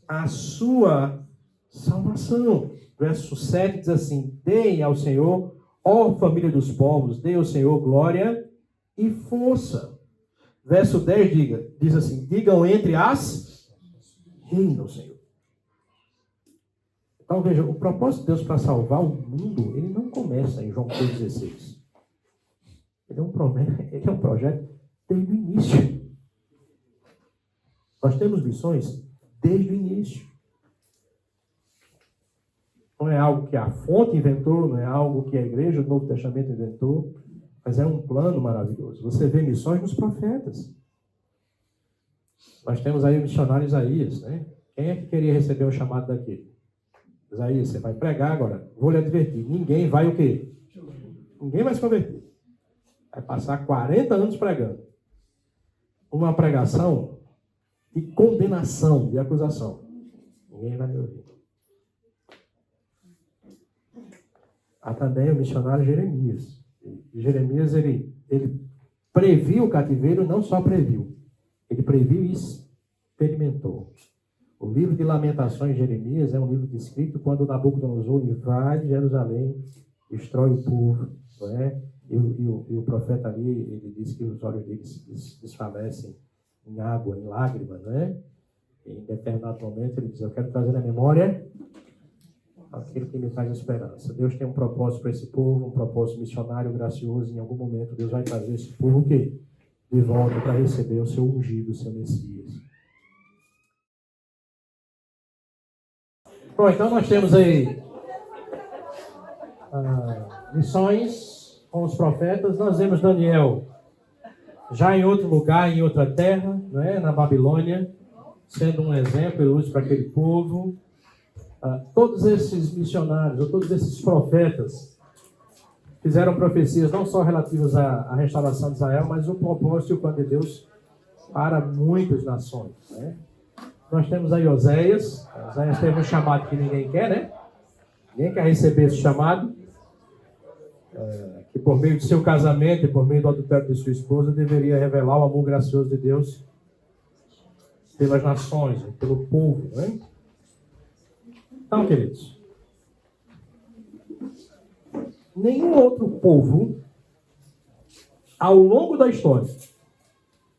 A sua salvação. Verso 7 diz assim: deem ao Senhor, ó família dos povos, deem ao Senhor glória e força. Verso 10 diz assim: digam entre as reina o Senhor. Então veja, o propósito de Deus para salvar o mundo, ele não começa em João 3,16. Ele é um projeto desde o início. Nós temos missões desde o início. Não é algo que a fonte inventou, não é algo que a igreja do Novo Testamento inventou, mas é um plano maravilhoso. Você vê missões nos profetas. Nós temos aí o missionário Isaías, né? Quem é que queria receber o chamado daquele? Isaías, você vai pregar agora. Vou lhe advertir. Ninguém vai o quê? Ninguém vai se converter. Vai passar 40 anos pregando. Uma pregação de condenação, de acusação. Ninguém vai me ouvir. Há também o missionário Jeremias. Jeremias, ele previu o cativeiro, não só previu. Ele previu e experimentou. O livro de Lamentações de Jeremias é um livro escrito quando Nabucodonosor invade Jerusalém, destrói o povo, não é? E o profeta ali, ele diz que os olhos dele se desfalecem em água, em lágrimas, não é? E em determinado momento ele diz: eu quero trazer na memória aquilo que me traz esperança. Deus tem um propósito para esse povo, um propósito missionário, gracioso. Em algum momento Deus vai trazer esse povo o quê? De volta para receber o seu ungido, o seu Messias. Bom, então nós temos aí missões com os profetas. Nós vemos Daniel já em outro lugar, em outra terra, né, na Babilônia, sendo um exemplo e luz para aquele povo. Todos esses missionários, ou todos esses profetas, fizeram profecias não só relativas à restauração de Israel, mas o propósito e o plano de Deus para muitas nações, né? Nós temos aí Oséias. Oséias teve um chamado que ninguém quer, né? Ninguém quer receber esse chamado. que por meio de seu casamento e por meio do adultério de sua esposa deveria revelar o amor gracioso de Deus pelas nações, pelo povo, né? Então, queridos, nenhum outro povo ao longo da história,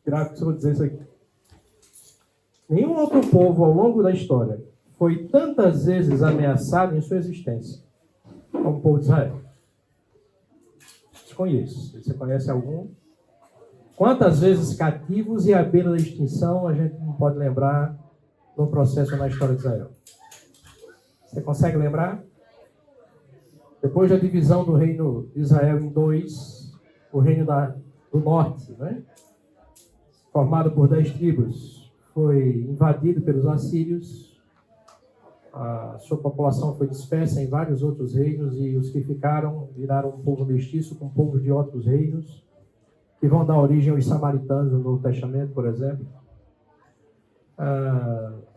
grave que eu vou dizer isso aqui, nenhum outro povo ao longo da história foi tantas vezes ameaçado em sua existência como o povo de Israel. Desconheço. Você conhece algum? Quantas vezes cativos e à beira da extinção a gente não pode lembrar no processo na história de Israel? Você consegue lembrar? Depois da divisão do reino de Israel em dois, o reino do norte, né? Formado por 10 tribos, foi invadido pelos assírios. A sua população foi dispersa em vários outros reinos e os que ficaram viraram um povo mestiço com povos de outros reinos, que vão dar origem aos samaritanos no Novo Testamento, por exemplo.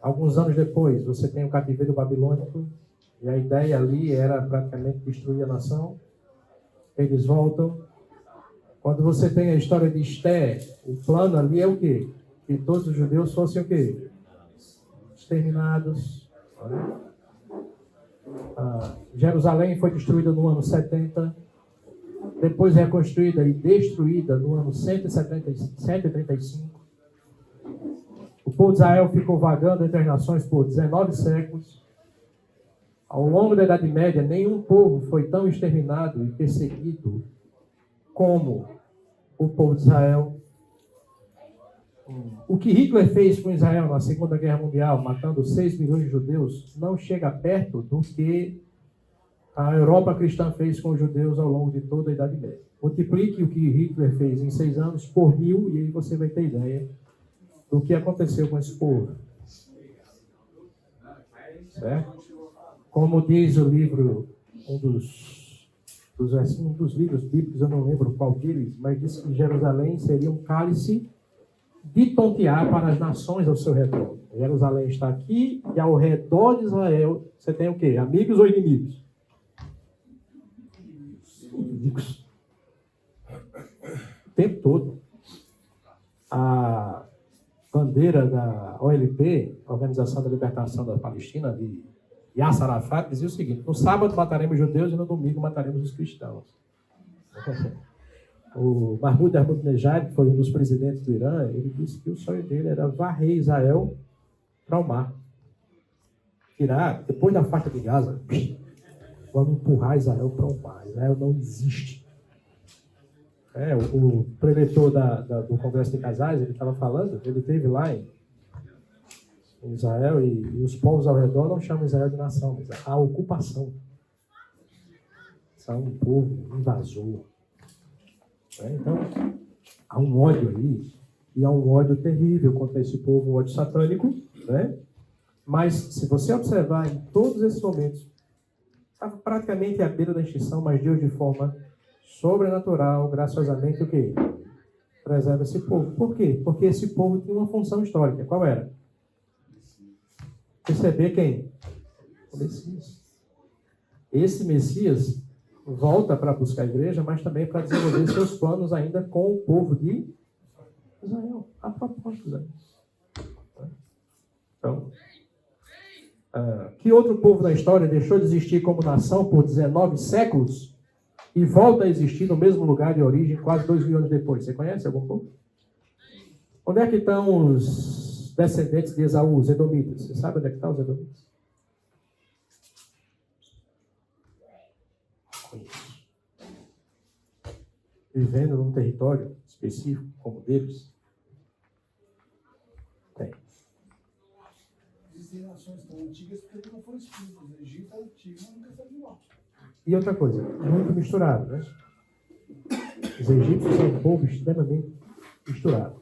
Alguns anos depois, você tem o cativeiro babilônico, e a ideia ali era praticamente destruir a nação. Eles voltam. Quando você tem a história de Esté, o plano ali é o quê? Que todos os judeus fossem o quê? Exterminados. Jerusalém foi destruída no ano 70, depois reconstruída e destruída no ano 135. O povo de Israel ficou vagando entre as nações por 19 séculos. Ao longo da Idade Média, nenhum povo foi tão exterminado e perseguido como o povo de Israel. O que Hitler fez com Israel na Segunda Guerra Mundial, matando 6 milhões de judeus, não chega perto do que a Europa cristã fez com os judeus ao longo de toda a Idade Média. Multiplique o que Hitler fez em 6 anos por 1000 e aí você vai ter ideia do que aconteceu com esse povo. Certo? Como diz o livro, um dos livros bíblicos, eu não lembro qual deles, mas diz que Jerusalém seria um cálice de tontear para as nações ao seu redor. Jerusalém está aqui e ao redor de Israel você tem o quê? Amigos ou inimigos? Inimigos. O tempo todo. A bandeira da OLP, Organização da Libertação da Palestina, de Yasser Arafat, dizia o seguinte: no sábado mataremos judeus e no domingo mataremos os cristãos. O Mahmoud Ahmadinejad, que foi um dos presidentes do Irã, ele disse que o sonho dele era varrer Israel para o mar. Tirar, depois da faixa de Gaza, vamos empurrar Israel para o mar. Israel não existe. O preletor do Congresso de Casais, ele estava falando, ele esteve lá em Israel e os povos ao redor não chamam Israel de nação, mas a ocupação. São um povo invasor. Então, há um ódio aí, e há um ódio terrível contra esse povo, um ódio satânico, né? Mas, se você observar em todos esses momentos, está praticamente à beira da extinção, mas Deus, de forma sobrenatural, graciosamente, o quê? Preserva esse povo. Por quê? Porque esse povo tinha uma função histórica. Qual era? Receber quem? O Messias. Esse Messias volta para buscar a igreja, mas também para desenvolver seus planos ainda com o povo de Israel. A propósito, né? Então, que outro povo da história deixou de existir como nação por 19 séculos e volta a existir no mesmo lugar de origem quase 2 mil anos depois? Você conhece algum povo? Onde é que estão os descendentes de Esaú, os edomitas? Você sabe onde é que estão os edomitas? Vivendo num território específico como o deles? Tem. Existem nações tão antigas porque não foram excluídas. O Egito é antigo, mas nunca saiu de lá. E outra coisa, muito misturado, né? Os egípcios são um povo extremamente misturado.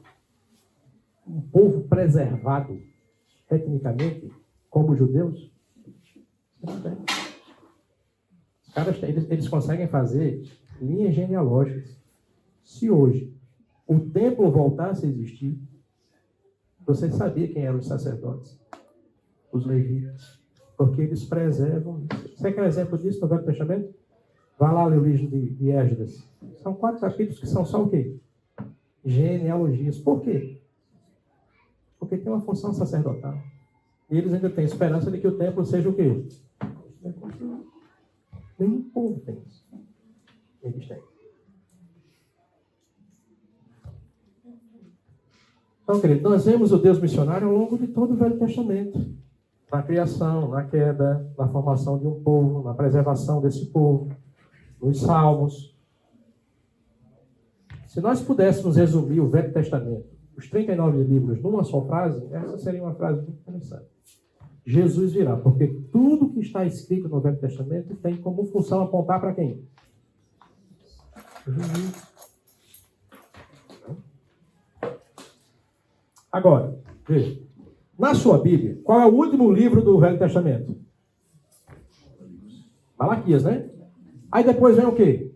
Um povo preservado etnicamente, como os judeus, não tem. Os caras, eles conseguem fazer linhas genealógicas. Se hoje o templo voltasse a existir, você sabia quem eram os sacerdotes? Os levitas. Porque eles preservam. Você quer um exemplo disso no Velho Testamento? Vá lá ler o livro de Esdras. São 4 capítulos que são só o quê? Genealogias. Por quê? Porque tem uma função sacerdotal. E eles ainda têm esperança de que o templo seja o quê? Nenhum povo tem isso. Eles têm. Então, querido, nós vemos o Deus missionário ao longo de todo o Velho Testamento. Na criação, na queda, na formação de um povo, na preservação desse povo, nos Salmos. Se nós pudéssemos resumir o Velho Testamento, os 39 livros, numa só frase, essa seria uma frase muito interessante. Jesus virá, porque tudo que está escrito no Velho Testamento tem como função apontar para quem? Jesus. Agora, veja. Na sua Bíblia, qual é o último livro do Velho Testamento? Malaquias, né? Aí depois vem o quê?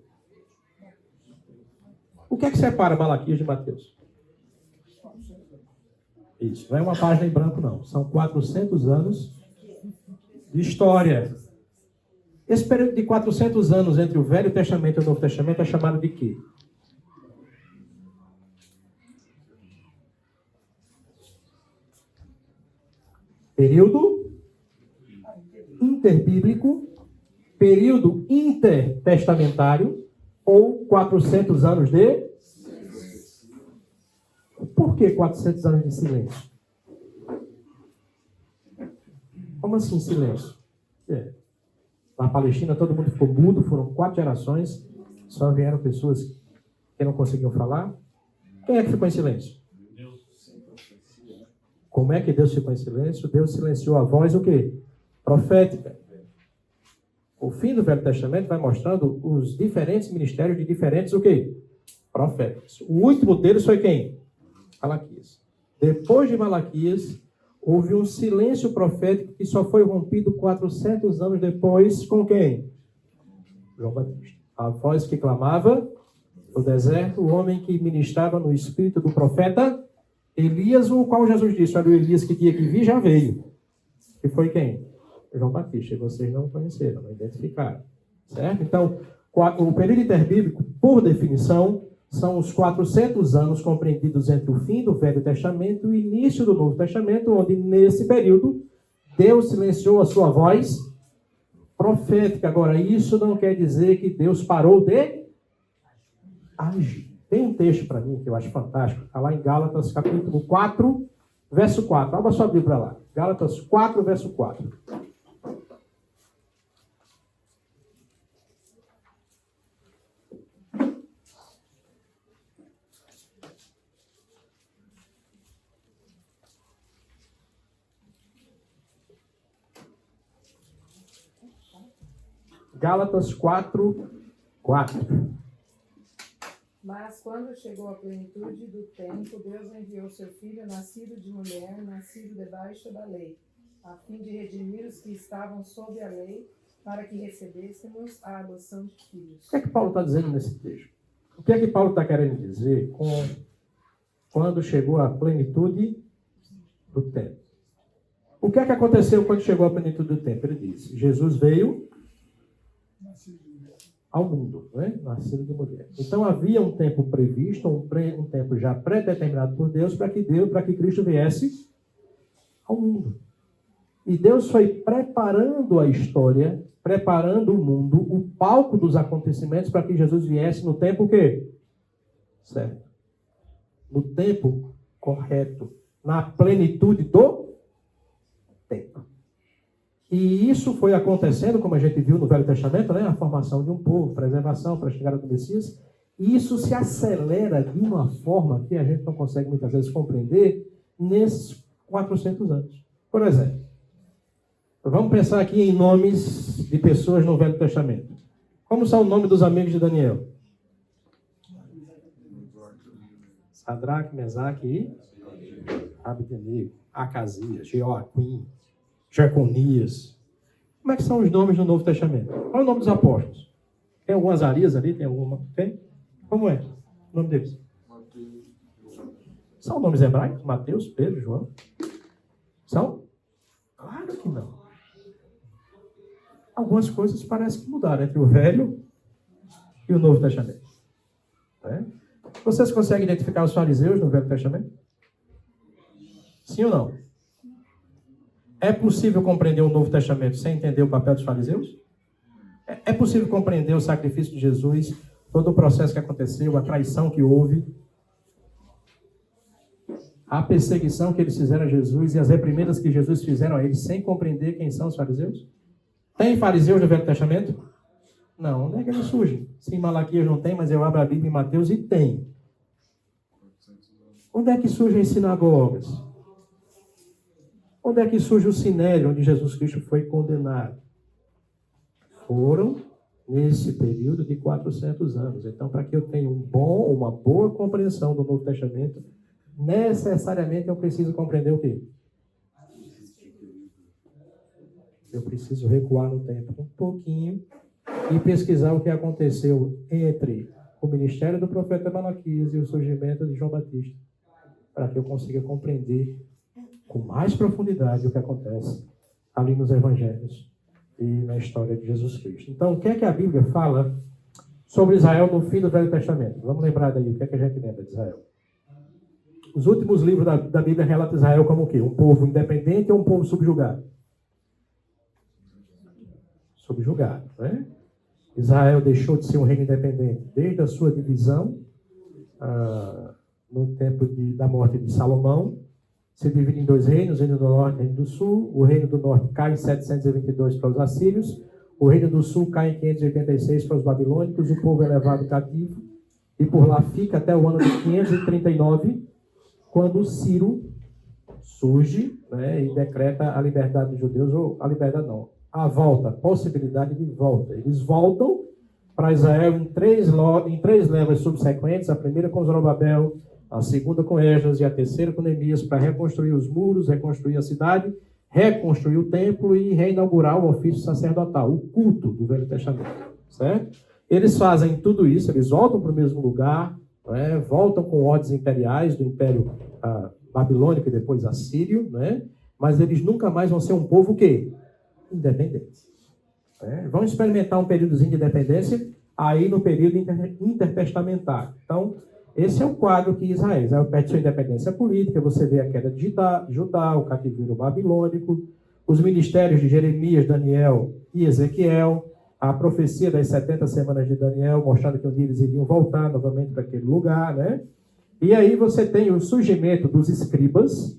O que é que separa Malaquias de Mateus? Isso, não é uma página em branco, não. São 400 anos de história. Esse período de 400 anos entre o Velho Testamento e o Novo Testamento é chamado de quê? Período interbíblico, período intertestamentário ou 400 anos de... Por que 400 anos de silêncio? Como assim silêncio? Na Palestina todo mundo ficou mudo, foram 4 gerações, só vieram pessoas que não conseguiam falar. Quem é que ficou em silêncio? Como é que Deus ficou em silêncio? Deus silenciou a voz, o quê? Profética. O fim do Velho Testamento vai mostrando os diferentes ministérios de diferentes, o quê? Profetas. O último deles foi quem? Malaquias. Depois de Malaquias, houve um silêncio profético que só foi rompido 400 anos depois com quem? João Batista. A voz que clamava no deserto, o homem que ministrava no espírito do profeta Elias, o qual Jesus disse, olha, o Elias que tinha que vir já veio. E foi quem? João Batista. E vocês não conheceram, não identificaram. Certo? Então, o período interbíblico, por definição, são os 400 anos compreendidos entre o fim do Velho Testamento e o início do Novo Testamento, onde, nesse período, Deus silenciou a sua voz profética. Agora, isso não quer dizer que Deus parou de agir. Tem um texto para mim que eu acho fantástico, está lá em Gálatas, capítulo 4, verso 4. Abra sua Bíblia lá. Gálatas 4, verso 4. Gálatas 4, 4. Mas quando chegou a plenitude do tempo, Deus enviou seu Filho, nascido de mulher, nascido debaixo da lei, a fim de redimir os que estavam sob a lei, para que recebêssemos a adoção de filhos. O que é que Paulo está dizendo nesse texto? O que é que Paulo está querendo dizer com quando chegou a plenitude do tempo? O que é que aconteceu quando chegou a plenitude do tempo? Ele diz, Jesus veio ao mundo, né? Nascido de mulher. Então havia um tempo previsto, um tempo já pré-determinado por Deus para que Cristo viesse ao mundo. E Deus foi preparando a história, preparando o mundo, o palco dos acontecimentos para que Jesus viesse no tempo o quê? Certo. No tempo correto, na plenitude do tempo. E isso foi acontecendo, como a gente viu no Velho Testamento, né? A formação de um povo, preservação para a chegada do Messias. E isso se acelera de uma forma que a gente não consegue muitas vezes compreender nesses 400 anos. Por exemplo, vamos pensar aqui em nomes de pessoas no Velho Testamento. Como são o nome dos amigos de Daniel? Sadraque, Mesaque e Abednego, Acasias, Joaquim, Jeconias. Como é que são os nomes do Novo Testamento? Qual é o nome dos apóstolos? Tem algum Azarias ali? Tem alguma? Tem? Como é o nome deles? São nomes hebraicos? Mateus, Pedro, João? São? Claro que não. Algumas coisas parecem que mudaram entre o Velho e o Novo Testamento. Né? Vocês conseguem identificar os fariseus no Velho Testamento? Sim ou não? É possível compreender o Novo Testamento sem entender o papel dos fariseus? É possível compreender o sacrifício de Jesus, todo o processo que aconteceu, a traição que houve, a perseguição que eles fizeram a Jesus e as reprimendas que Jesus fizeram a eles, sem compreender quem são os fariseus? Tem fariseus no Velho Testamento? Não, onde é que eles surgem? Se em Malaquias não tem, mas eu abro a Bíblia em Mateus e tem. Onde é que surgem as sinagogas? Onde é que surge o sinédrio onde Jesus Cristo foi condenado? Foram nesse período de 400 anos. Então, para que eu tenha uma boa compreensão do Novo Testamento, necessariamente eu preciso compreender o quê? Eu preciso recuar no tempo um pouquinho e pesquisar o que aconteceu entre o ministério do profeta Malaquias e o surgimento de João Batista, para que eu consiga compreender com mais profundidade o que acontece ali nos evangelhos e na história de Jesus Cristo. Então, o que é que a Bíblia fala sobre Israel no fim do Velho Testamento? Vamos lembrar daí, o que é que a gente lembra de Israel? Os últimos livros da Bíblia relatam Israel como o quê? Um povo independente ou um povo subjugado? Subjugado, né? Israel deixou de ser um reino independente desde a sua divisão no tempo da morte de Salomão. Se divide em dois reinos, o reino do norte e o reino do sul. O reino do norte cai em 722 para os assírios. O reino do sul cai em 586 para os babilônicos. O povo é levado cativo e por lá fica até o ano de 539, quando Ciro surge, né, e decreta a liberdade dos judeus, ou a liberdade não, a volta, a possibilidade de volta. Eles voltam para Israel em três levas subsequentes, a primeira com Zorobabel, a segunda com Esdras e a terceira com Neemias, para reconstruir os muros, reconstruir a cidade, reconstruir o templo e reinaugurar o ofício sacerdotal, o culto do Velho Testamento. Certo? Eles fazem tudo isso, eles voltam para o mesmo lugar, né, voltam com ordens imperiais do Império Babilônico e depois Assírio, né, mas eles nunca mais vão ser um povo o quê? Independente. Vão experimentar um períodozinho de independência aí no período intertestamentário. Então, esse é o quadro que Israel perde sua independência política. Você vê a queda de Judá, o cativeiro babilônico, os ministérios de Jeremias, Daniel e Ezequiel, a profecia das 70 semanas de Daniel, mostrando que um dia eles iriam voltar novamente para aquele lugar, né? E aí você tem o surgimento dos escribas,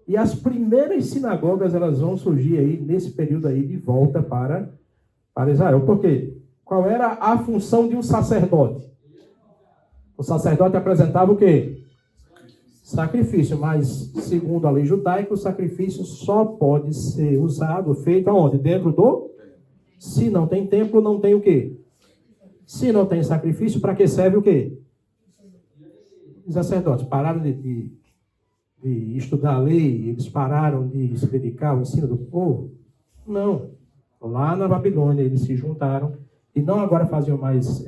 e as primeiras sinagogas elas vão surgir aí nesse período aí de volta para Israel. Por quê? Qual era a função de um sacerdote? O sacerdote apresentava o quê? Sacrifício, mas segundo a lei judaica, o sacrifício só pode ser usado, feito aonde? Dentro do... Se não tem templo, não tem o quê? Se não tem sacrifício, para que serve o quê? Os sacerdotes pararam de estudar a lei, eles pararam de se dedicar ao ensino do povo? Não. Lá na Babilônia eles se juntaram e não agora faziam mais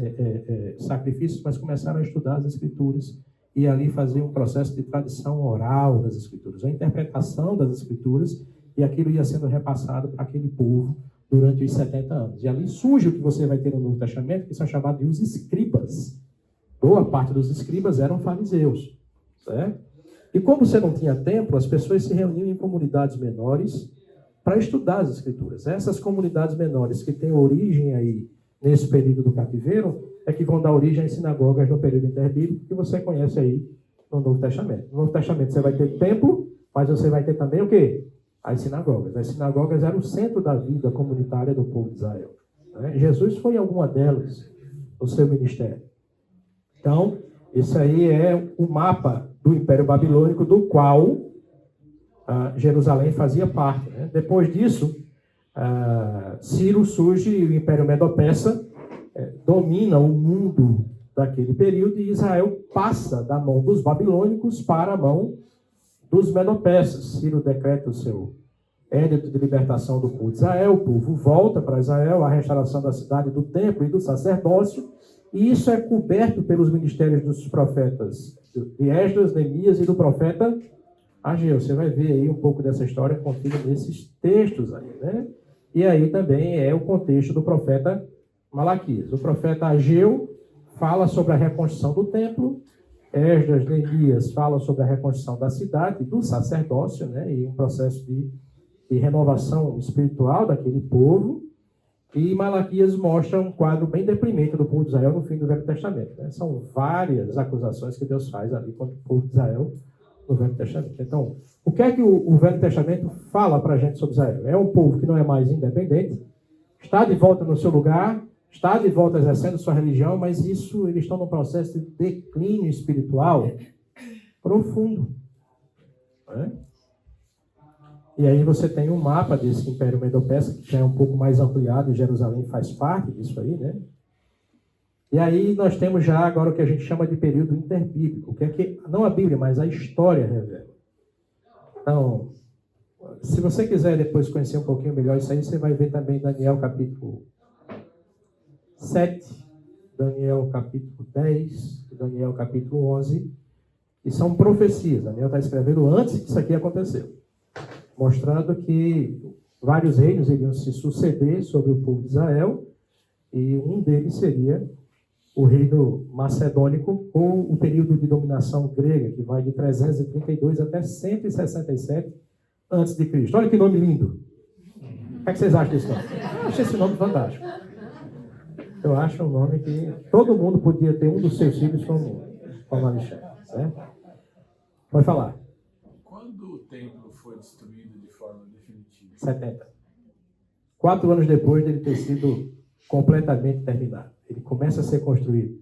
sacrifícios, mas começaram a estudar as Escrituras e ali fazer um processo de tradição oral das Escrituras, a interpretação das Escrituras, e aquilo ia sendo repassado para aquele povo durante os 70 anos. E ali surge o que você vai ter no Novo Testamento, que são chamados de os escribas. Boa parte dos escribas eram fariseus, certo? E como você não tinha templo, as pessoas se reuniam em comunidades menores para estudar as Escrituras. Essas comunidades menores que têm origem aí nesse período do cativeiro é que vão dar origem às sinagogas no período interbíblico, que você conhece aí no Novo Testamento. No Novo Testamento você vai ter templo, mas você vai ter também o quê? As sinagogas. As sinagogas eram o centro da vida comunitária do povo de Israel. Jesus foi em alguma delas no seu ministério. Então, esse aí é o mapa do Império Babilônico, do qual Jerusalém fazia parte. Né? Depois disso, Ciro surge e o Império Medo-Persa domina o mundo daquele período, e Israel passa da mão dos babilônicos para a mão dos Medo-Persas. Ciro decreta o seu édito de libertação do povo de Israel, o povo volta para Israel, a restauração da cidade, do templo e do sacerdócio, e isso é coberto pelos ministérios dos profetas de Esdras, Neemias e do profeta Ageu. Você vai ver aí um pouco dessa história contida nesses textos aí, né? E aí também é o contexto do profeta Malaquias. O profeta Ageu fala sobre a reconstrução do templo, Esdras, Neemias fala sobre a reconstrução da cidade, do sacerdócio, né, e um processo de renovação espiritual daquele povo, e Malaquias mostra um quadro bem deprimente do povo de Israel no fim do Velho Testamento. Né? São várias acusações que Deus faz ali contra o povo de Israel no Velho Testamento. Então, o que é que o Velho Testamento fala para a gente sobre Israel? É um povo que não é mais independente, está de volta no seu lugar, está de volta exercendo sua religião, mas isso, eles estão num processo de declínio espiritual profundo. Né? E aí você tem um mapa desse Império Medo-Persa, que já é um pouco mais ampliado, e Jerusalém faz parte disso aí, né? E aí nós temos já agora o que a gente chama de período interbíblico, que é que, não a Bíblia, mas a história revela. Então, se você quiser depois conhecer um pouquinho melhor isso aí, você vai ver também Daniel capítulo 7, Daniel capítulo 10, Daniel capítulo 11, que são profecias. Daniel está escrevendo antes que isso aqui aconteceu, mostrando que vários reinos iriam se suceder sobre o povo de Israel, e um deles seria o reino macedônico, ou o período de dominação grega, que vai de 332 até 167 a.C. Olha que nome lindo. O que é que vocês acham desse nome? Eu acho esse nome fantástico. Eu acho um nome que todo mundo podia ter um dos seus filhos como Alexandre. Né? Pode falar. Quando o templo foi destruído de forma definitiva? 70. 4 anos depois dele ter sido completamente terminado. Ele começa a ser construído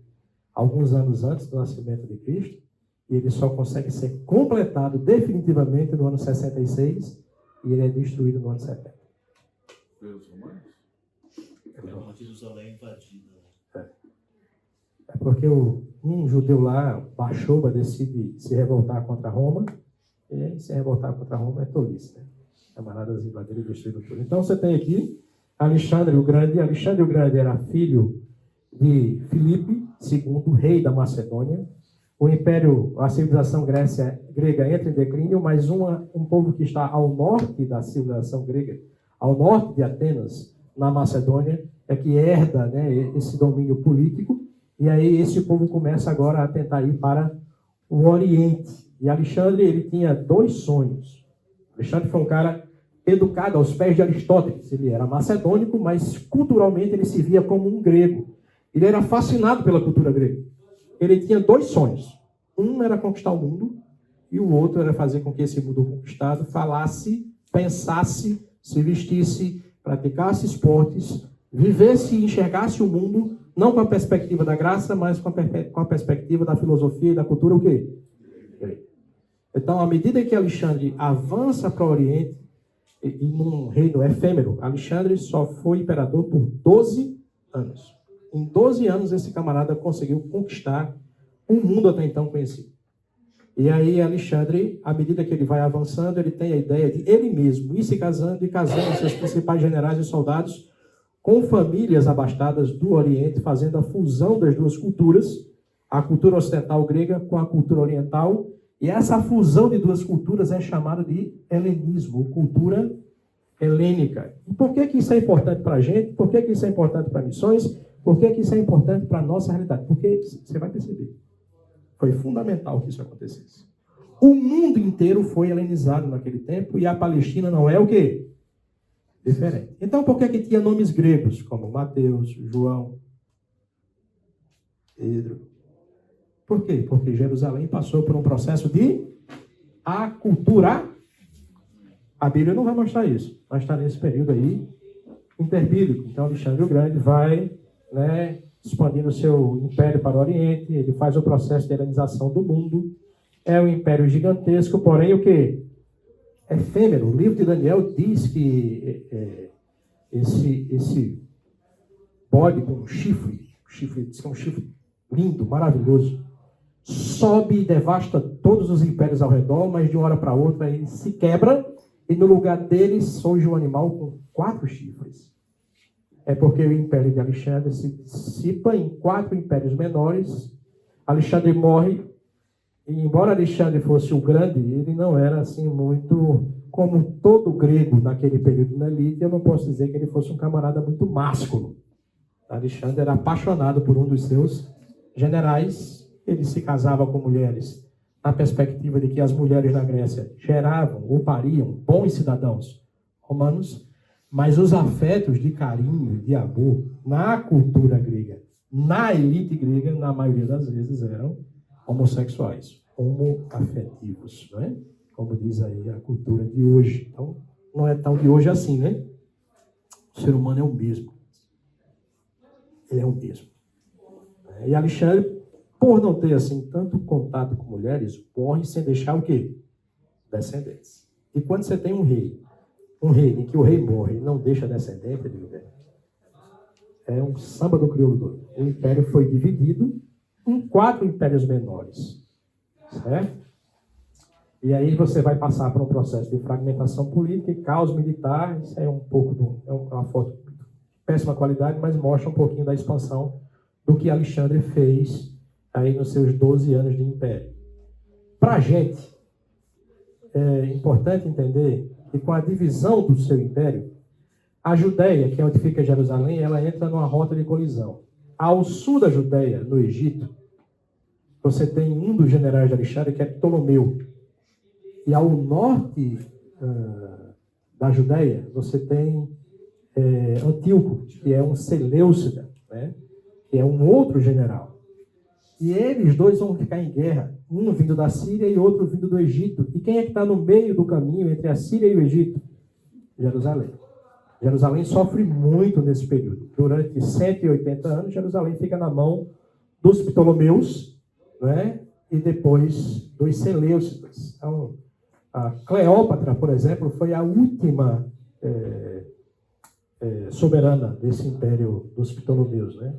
alguns anos antes do nascimento de Cristo, e ele só consegue ser completado definitivamente no ano 66, e ele é destruído no ano 70. Pelos romanos? Uma Jerusalém invadida. É porque um judeu lá, Bachoba, decide se revoltar contra Roma, e aí se revoltar contra Roma é tolice, né? Camaradas invadiram e destruíram tudo. Então você tem aqui Alexandre o Grande. Alexandre o Grande era filho de Filipe II, rei da Macedônia. O império, a civilização grega entra em declínio, mas um povo que está ao norte da civilização grega, ao norte de Atenas, na Macedônia, é que herda, né, esse domínio político, e aí esse povo começa agora a tentar ir para o Oriente. E Alexandre, ele tinha 2 sonhos. Alexandre foi um cara educado aos pés de Aristóteles. Ele era macedônico, mas culturalmente ele se via como um grego. Ele era fascinado pela cultura grega. Ele tinha 2 sonhos. Um era conquistar o mundo, e o outro era fazer com que esse mundo conquistado falasse, pensasse, se vestisse, praticasse esportes, vivesse e enxergasse o mundo, não com a perspectiva da graça, mas com a perspectiva da filosofia e da cultura, o quê? Então, à medida que Alexandre avança para o Oriente, e num reino efêmero, Alexandre só foi imperador por 12 anos. Em 12 anos, esse camarada conseguiu conquistar um mundo até então conhecido. E aí, Alexandre, à medida que ele vai avançando, ele tem a ideia de ele mesmo ir se casando e casando seus principais generais e soldados com famílias abastadas do Oriente, fazendo a fusão das duas culturas, a cultura ocidental grega com a cultura oriental, e essa fusão de duas culturas é chamada de helenismo, cultura helênica. E por que isso é importante para a gente? Por que isso é importante para missões? Por que isso é importante para a nossa realidade? Porque você vai perceber, foi fundamental que isso acontecesse. O mundo inteiro foi helenizado naquele tempo, e a Palestina não é o quê? Diferente. Então, por que tinha nomes gregos, como Mateus, João, Pedro? Por quê? Porque Jerusalém passou por um processo de aculturar. A Bíblia não vai mostrar isso, mas está nesse período aí interbíblico. Então, Alexandre o Grande vai, né, expandindo o seu império para o Oriente, ele faz o processo de helenização do mundo. É um império gigantesco, porém o quê? Efêmero. O livro de Daniel diz que esse bode com um chifre, diz que é um chifre lindo, maravilhoso, sobe e devasta todos os impérios ao redor, mas de uma hora para outra ele se quebra, e no lugar dele surge um animal com 4 chifres. É porque o império de Alexandre se dissipa em 4 impérios menores. Alexandre morre, e embora Alexandre fosse o grande, ele não era assim muito como todo grego naquele período na elite. Eu não posso dizer que ele fosse um camarada muito másculo. Alexandre era apaixonado por um dos seus generais, ele se casava com mulheres na perspectiva de que as mulheres na Grécia geravam ou pariam bons cidadãos romanos, mas os afetos de carinho, de amor, na cultura grega, na elite grega, na maioria das vezes eram homossexuais, homoafetivos, não é? Como diz aí a cultura de hoje. Então, não é tão de hoje assim, né? O ser humano é o mesmo. Ele é o mesmo. E Alexandre, por não ter assim tanto contato com mulheres, morre sem deixar o quê? Descendentes. E quando você tem um rei em que o rei morre e não deixa descendente, é um samba do crioulo doido. O império foi dividido em 4 impérios menores. Certo? E aí você vai passar por um processo de fragmentação política e caos militar. Isso é um pouco é uma foto de péssima qualidade, mas mostra um pouquinho da expansão do que Alexandre fez aí nos seus 12 anos de império. Para a gente, é importante entender que com a divisão do seu império, a Judéia, que é onde fica Jerusalém, ela entra numa rota de colisão. Ao sul da Judéia, no Egito, você tem um dos generais de Alexandre, que é Ptolomeu. E ao norte da Judéia, você tem Antíoco, que é um Seleucida, né? Que é um outro general. E eles dois vão ficar em guerra, um vindo da Síria e outro vindo do Egito. E quem é que está no meio do caminho entre a Síria e o Egito? Jerusalém. Jerusalém sofre muito nesse período. Durante 180 anos, Jerusalém fica na mão dos Ptolomeus, né? E depois dos Seleucidas. Então, a Cleópatra, por exemplo, foi a última soberana desse império dos Ptolomeus, né?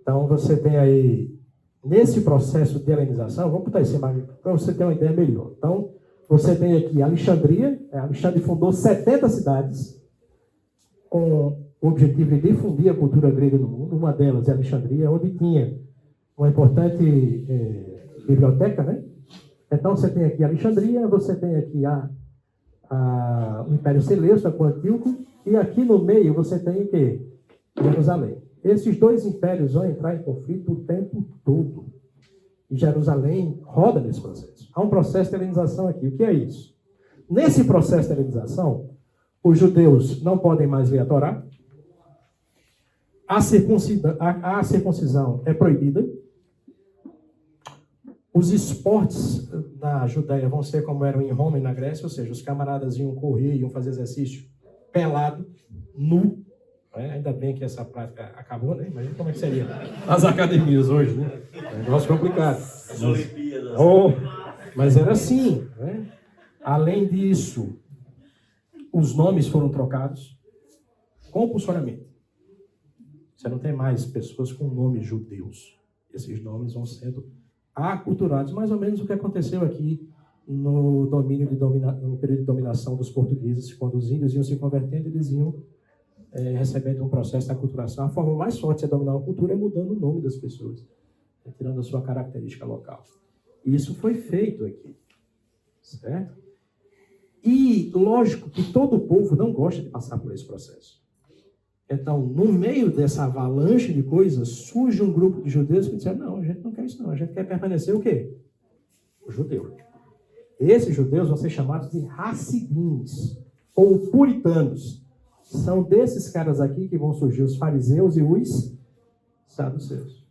Então, você tem aí, nesse processo de helenização, vamos botar isso para você ter uma ideia melhor. Então, você tem aqui Alexandria. Alexandre fundou 70 cidades com o objetivo de difundir a cultura grega no mundo. Uma delas é Alexandria, onde tinha uma importante biblioteca, né? Então, você tem aqui Alexandria, você tem aqui o Império Seleucida com Antíoco, e aqui no meio você tem o quê? Jerusalém. Esses dois impérios vão entrar em conflito o tempo todo. E Jerusalém roda nesse processo. Há um processo de helenização aqui. O que é isso? Nesse processo de helenização, os judeus não podem mais ler a Torá. A circuncisão é proibida. Os esportes na Judéia vão ser como eram em Roma e na Grécia, ou seja, os camaradas iam correr, iam fazer exercício pelado, nu. Ainda bem que essa prática acabou, né? Imagina como é que seria as academias hoje, né? É um negócio complicado. As Olimpíadas. Mas era assim, né? Além disso, os nomes foram trocados compulsoriamente. Você não tem mais pessoas com nomes judeus. Esses nomes vão sendo aculturados, mais ou menos o que aconteceu aqui no período de dominação dos portugueses, quando os índios iam se convertendo, eles iam recebendo um processo de aculturação. A forma mais forte de você dominar uma cultura é mudando o nome das pessoas, tirando a sua característica local. E isso foi feito aqui, certo? E lógico que todo o povo não gosta de passar por esse processo. Então, no meio dessa avalanche de coisas, surge um grupo de judeus que disseram: não, a gente não quer isso não, a gente quer permanecer o quê? O judeu. Esses judeus vão ser chamados de Hassidins, ou puritanos. São desses caras aqui que vão surgir os fariseus e os saduceus.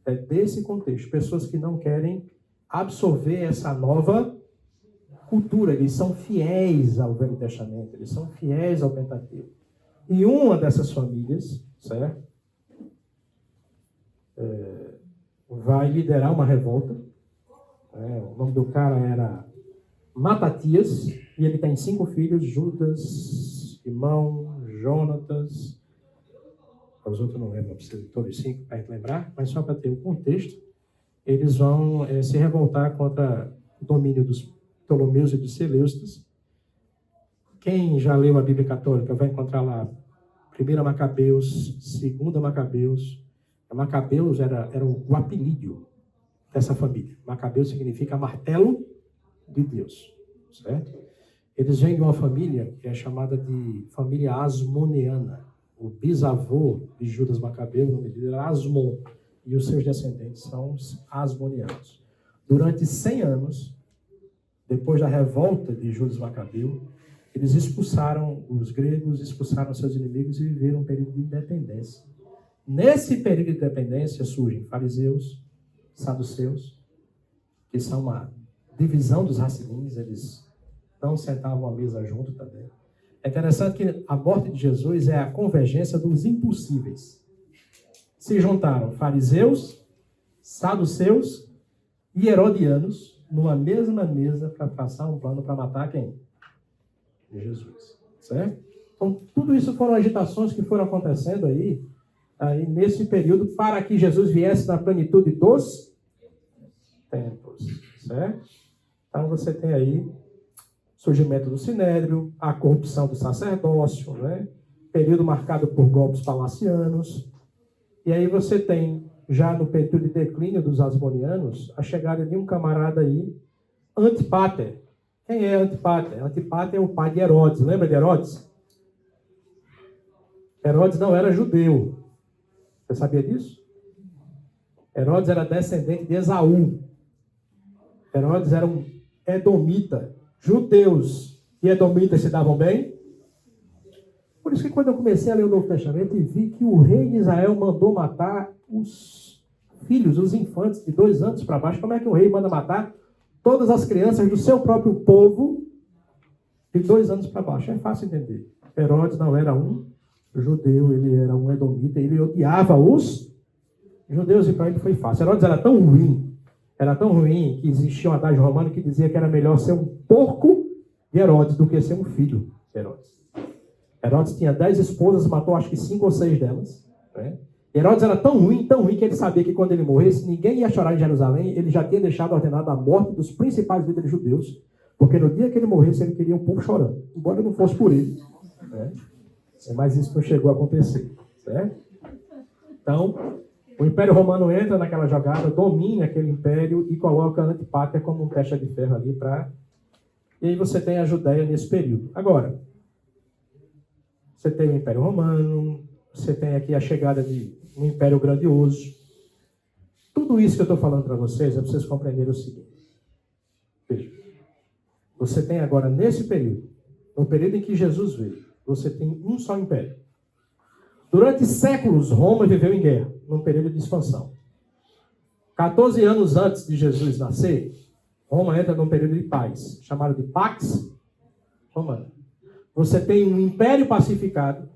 É desse contexto. Pessoas que não querem absorver essa nova cultura. Eles são fiéis ao Velho Testamento. Eles são fiéis ao Pentateuco. E uma dessas famílias, certo? Vai liderar uma revolta. O nome do cara era Matatias. E ele tem 5 filhos: Judas, Simão, Jonatas, os outros não lembro, preciso de todos 5 para a gente lembrar, mas só para ter o contexto, eles vão se revoltar contra o domínio dos Ptolomeus e dos Seleucidas. Quem já leu a Bíblia Católica vai encontrar lá 1 Macabeus, 2 Macabeus. Macabeus era o apelídio dessa família. Macabeus significa martelo de Deus, certo? Eles vêm de uma família que é chamada de família asmoneana. O bisavô de Judas Macabeu, o nome dele era Asmon. e os seus descendentes são os asmonianos. Durante 100 anos, depois da revolta de Judas Macabeu, eles expulsaram os gregos, expulsaram seus inimigos e viveram um período de independência. Nesse período de independência surgem fariseus, saduceus, que são uma divisão dos racilins, eles não sentavam à mesa junto também. É interessante que a morte de Jesus é a convergência dos impossíveis. Se juntaram fariseus, saduceus e herodianos numa mesma mesa para traçar um plano para matar quem? Jesus. Certo? Então, tudo isso foram agitações que foram acontecendo aí nesse período para que Jesus viesse na plenitude dos tempos. Certo? Então, você tem aí o surgimento do sinédrio, a corrupção do sacerdócio, né? Período marcado por golpes palacianos. E aí você tem, já no período de declínio dos asmonianos, a chegada de um camarada aí, Antipater. Quem é Antipater? Antipater é o pai de Herodes. Lembra de Herodes? Herodes não era judeu. Você sabia disso? Herodes era descendente de Esaú. Herodes era um edomita. Judeus e edomitas se davam bem. Por isso que quando eu comecei a ler o Novo Testamento e vi que o rei de Israel mandou matar os filhos, os infantes de 2 anos para baixo. Como é que o rei manda matar todas as crianças do seu próprio povo de 2 anos para baixo? É fácil entender. Herodes não era um judeu, ele era um edomita, ele odiava os judeus e para ele foi fácil. Herodes era tão ruim que existia um adágio romano que dizia que era melhor ser um porco de Herodes do que ser um filho de Herodes. Herodes tinha 10 esposas, matou acho que 5 ou 6 delas. Né? E Herodes era tão ruim que ele sabia que quando ele morresse, ninguém ia chorar em Jerusalém. Ele já tinha deixado ordenado a morte dos principais líderes judeus, porque no dia que ele morresse, ele queria um povo chorando, embora não fosse por ele. Né? Mas isso não chegou a acontecer. Certo? Então, o Império Romano entra naquela jogada, domina aquele império e coloca Antipater como um testa de ferro ali para... E aí você tem a Judéia nesse período. Agora, você tem o Império Romano, você tem aqui a chegada de um império grandioso. Tudo isso que eu estou falando para vocês é para vocês compreenderem o seguinte. Veja, você tem agora nesse período, no período em que Jesus veio, você tem um só império. Durante séculos, Roma viveu em guerra, num período de expansão. 14 anos antes de Jesus nascer, Roma entra num período de paz, chamado de Pax Romana. Você tem um império pacificado,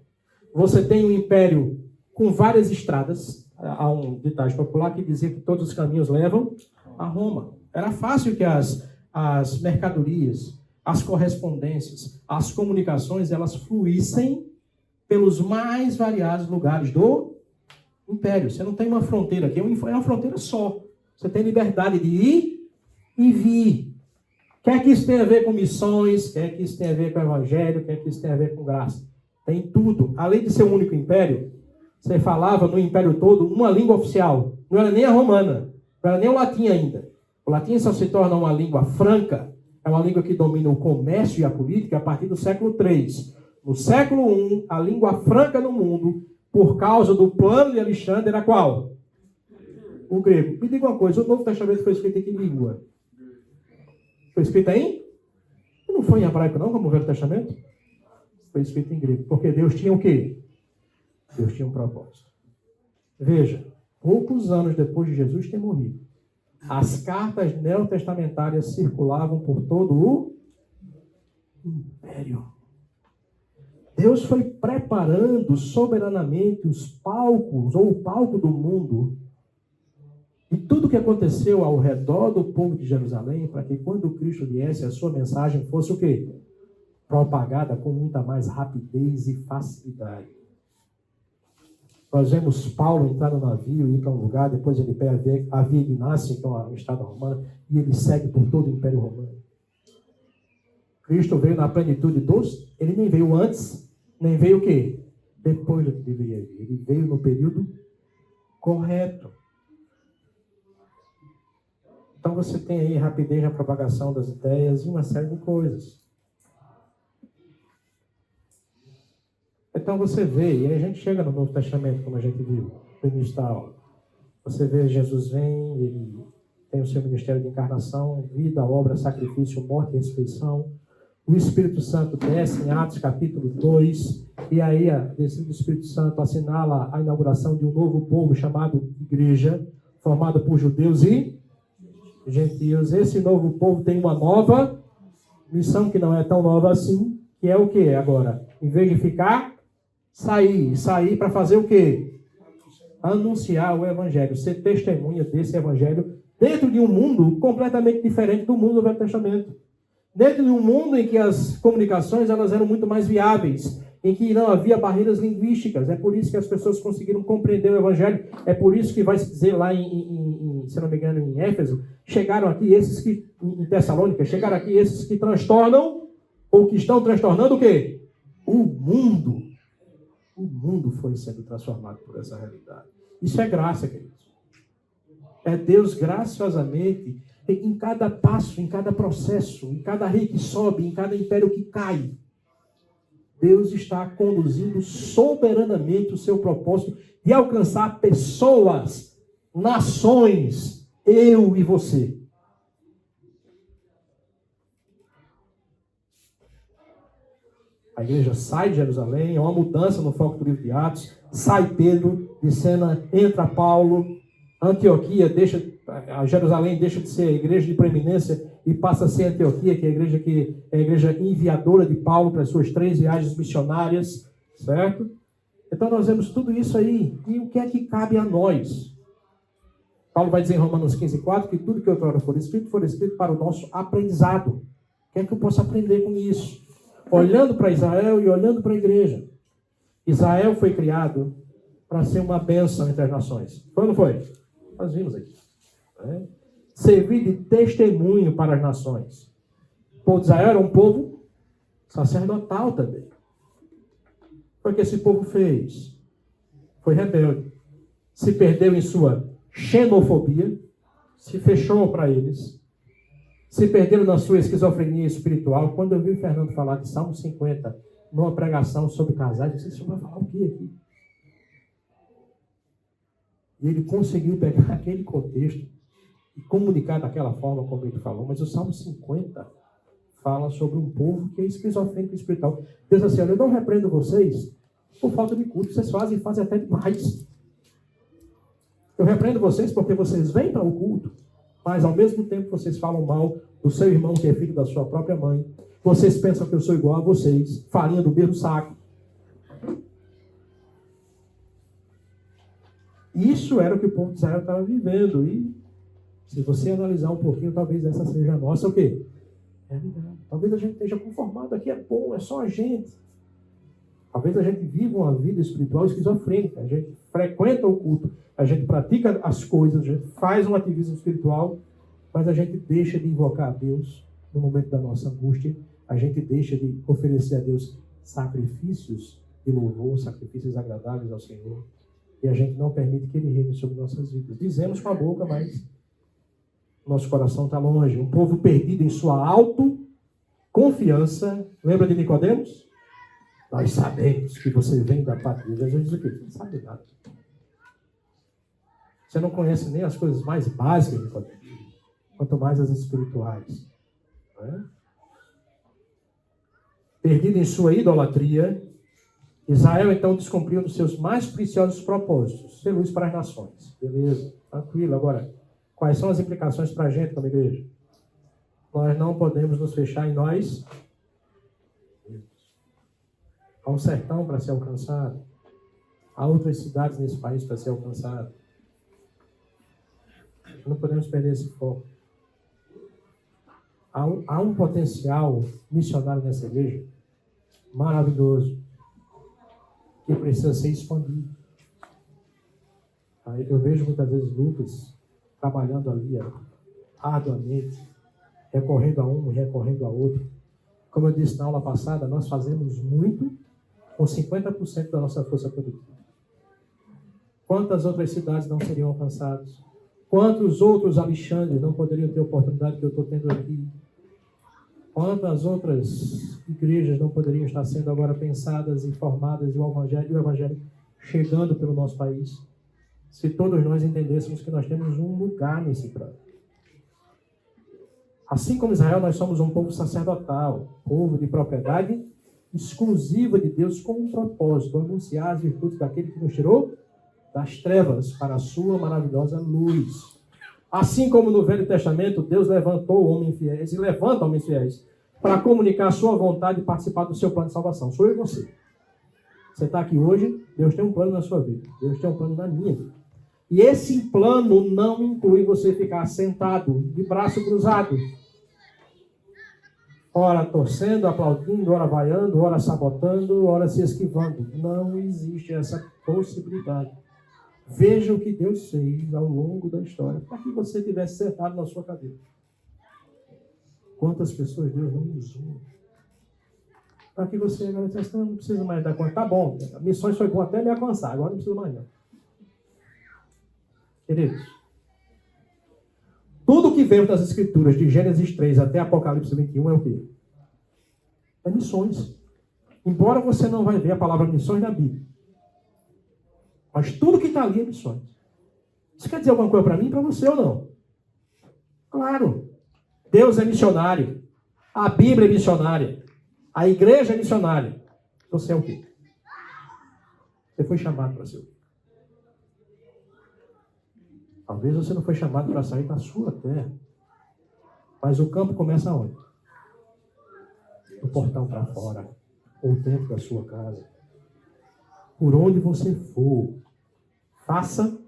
você tem um império com várias estradas. Há um ditado popular que dizia que todos os caminhos levam a Roma. Era fácil que as mercadorias, as correspondências, as comunicações, elas fluíssem pelos mais variados lugares do império. Você não tem uma fronteira aqui, é uma fronteira só. Você tem liberdade de ir e vir. Quer que isso tenha a ver com missões, quer que isso tenha a ver com o evangelho, quer que isso tenha a ver com graça. Tem tudo. Além de ser um único império, você falava no império todo uma língua oficial. Não era nem a romana, não era nem o latim ainda. O latim só se torna uma língua franca, é uma língua que domina o comércio e a política a partir do século III. No século I, a língua franca no mundo, por causa do plano de Alexandre, era qual? O grego. Me diga uma coisa, o Novo Testamento foi escrito em que língua? Foi escrito em? Não foi em hebraico não, como o Velho Testamento? Foi escrito em grego. Porque Deus tinha o quê? Deus tinha um propósito. Veja, poucos anos depois de Jesus ter morrido, as cartas neotestamentárias circulavam por todo o império. Deus foi preparando soberanamente os palcos, ou o palco do mundo, e tudo que aconteceu ao redor do povo de Jerusalém, para que quando Cristo viesse, a sua mensagem fosse o quê? Propagada com muita mais rapidez e facilidade. Nós vemos Paulo entrar no navio e ir para um lugar, depois ele pega a Via Ignácia, então a estrada romana, e ele segue por todo o Império Romano. Cristo veio na plenitude dos... Ele nem veio antes, nem veio o quê? Depois do que deveria vir. Ele veio no período correto. Então você tem aí rapidez na propagação das ideias e uma série de coisas. Então você vê, e aí a gente chega no Novo Testamento, como a gente viu no início da aula. Você vê Jesus vem, ele tem o seu ministério de encarnação, vida, obra, sacrifício, morte e ressurreição. O Espírito Santo desce em Atos capítulo 2, e aí a descida do Espírito Santo assinala a inauguração de um novo povo chamado Igreja, formado por judeus e gentios. Esse novo povo tem uma nova missão que não é tão nova assim, que é o que agora? Em vez de ficar, sair para fazer o quê? Anunciar o Evangelho, ser testemunha desse Evangelho dentro de um mundo completamente diferente do mundo do Velho Testamento. Dentro de um mundo em que as comunicações elas eram muito mais viáveis, em que não havia barreiras linguísticas. É por isso que as pessoas conseguiram compreender o Evangelho. É por isso que vai se dizer lá se não me engano, em Éfeso, chegaram aqui esses que, em Tessalônica, chegaram aqui esses que transtornam, ou que estão transtornando o quê? O mundo. O mundo foi sendo transformado por essa realidade. Isso é graça, queridos. É Deus graciosamente, em cada passo, em cada processo, em cada rei que sobe, em cada império que cai, Deus está conduzindo soberanamente o seu propósito de alcançar pessoas, nações, eu e você. A igreja sai de Jerusalém, é uma mudança no foco do livro de Atos, sai Pedro, de cena entra Paulo, Antioquia Jerusalém deixa de ser a igreja de preeminência e passa a ser Antioquia, que é a igreja enviadora de Paulo para as suas 3 viagens missionárias, certo? Então nós vemos tudo isso aí, e o que é que cabe a nós? Paulo vai dizer em Romanos 15:4 que tudo que outrora for escrito para o nosso aprendizado. O que é que eu posso aprender com isso? Olhando para Israel e olhando para a igreja. Israel foi criado para ser uma bênção entre as nações. Foi ou não foi? Nós vimos aqui. Servir de testemunho para as nações. O povo de Israel era um povo sacerdotal também. Foi o que esse povo fez. Foi rebelde. Se perdeu em sua xenofobia. Se fechou para eles. Se perderam na sua esquizofrenia espiritual. Quando eu vi o Fernando falar de Salmo 50 numa pregação sobre casais, eu disse, o senhor vai falar o quê aqui? E ele conseguiu pegar aquele contexto e comunicar daquela forma como ele falou. Mas o Salmo 50 fala sobre um povo que é esquizofrênico espiritual. Deus assim, olha, eu não repreendo vocês por falta de culto. Vocês fazem até demais. Eu repreendo vocês porque vocês vêm para o culto, mas ao mesmo tempo vocês falam mal do seu irmão que é filho da sua própria mãe. Vocês pensam que eu sou igual a vocês, farinha do mesmo saco. Isso era o que o povo de Israel estava vivendo. E se você analisar um pouquinho, talvez essa seja a nossa o quê? Realidade. Talvez a gente esteja conformado aqui, é bom, é só a gente. Talvez a gente viva uma vida espiritual esquizofrênica. A gente frequenta o culto, a gente pratica as coisas, a gente faz um ativismo espiritual, mas a gente deixa de invocar a Deus no momento da nossa angústia. A gente deixa de oferecer a Deus sacrifícios de louvor, sacrifícios agradáveis ao Senhor. E a gente não permite que Ele reine sobre nossas vidas. Dizemos com a boca, mas nosso coração está longe. Um povo perdido em sua autoconfiança. Lembra de Nicodemos? Nós sabemos que você vem da pátria. Jesus diz o quê? Você não sabe nada. Você não conhece nem as coisas mais básicas, Nicodemos, quanto mais as espirituais. Não é? Perdido em sua idolatria, Israel então descumpriu um dos seus mais preciosos propósitos, ser luz para as nações. Beleza, tranquilo. Agora, quais são as implicações para a gente como igreja? Nós não podemos nos fechar em nós. Há um sertão para ser alcançado. Há outras cidades nesse país para ser alcançado. Não podemos perder esse foco. Há um potencial missionário nessa igreja maravilhoso que precisa ser expandido. Aí eu vejo muitas vezes Lucas trabalhando ali arduamente, recorrendo a um e recorrendo a outro. Como eu disse na aula passada, nós fazemos muito com 50% da nossa força produtiva. Quantas outras cidades não seriam alcançadas? Quantos outros Alexandres não poderiam ter a oportunidade que eu estou tendo aqui? Quantas outras igrejas não poderiam estar sendo agora pensadas e formadas e o Evangelho chegando pelo nosso país? se todos nós entendêssemos que nós temos um lugar nesse plano. Assim como Israel, nós somos um povo sacerdotal, povo de propriedade exclusiva de Deus com um propósito, anunciar as virtudes daquele que nos tirou das trevas para a sua maravilhosa luz. Assim como no Velho Testamento, Deus levantou homens fiéis e levanta homens fiéis para comunicar a sua vontade e participar do seu plano de salvação. Sou eu e você. Você está aqui hoje, Deus tem um plano na sua vida. Deus tem um plano na minha vida. E esse plano não inclui você ficar sentado, de braço cruzado. Ora torcendo, aplaudindo, ora vaiando, ora sabotando, ora se esquivando. Não existe essa possibilidade. Veja o que Deus fez ao longo da história, para que você estivesse sentado na sua cadeira. Quantas pessoas Deus não usou? Para que você agora dissesse, não precisa mais dar conta. Tá bom, missões foi bom até me alcançar, agora não precisa mais não. Queridos, tudo que vemos das Escrituras, de Gênesis 3 até Apocalipse 21, é o quê? É missões. Embora você não vai ver a palavra missões na Bíblia. Mas tudo que está ali é missões. Isso quer dizer alguma coisa para mim e para você ou não? Claro. Deus é missionário. A Bíblia é missionária. A igreja é missionária. Você é o quê? Você foi chamado para ser o quê? Talvez você não foi chamado para sair da sua terra. Mas o campo começa onde? Do portão para fora. Ou dentro da sua casa. Por onde você for, faça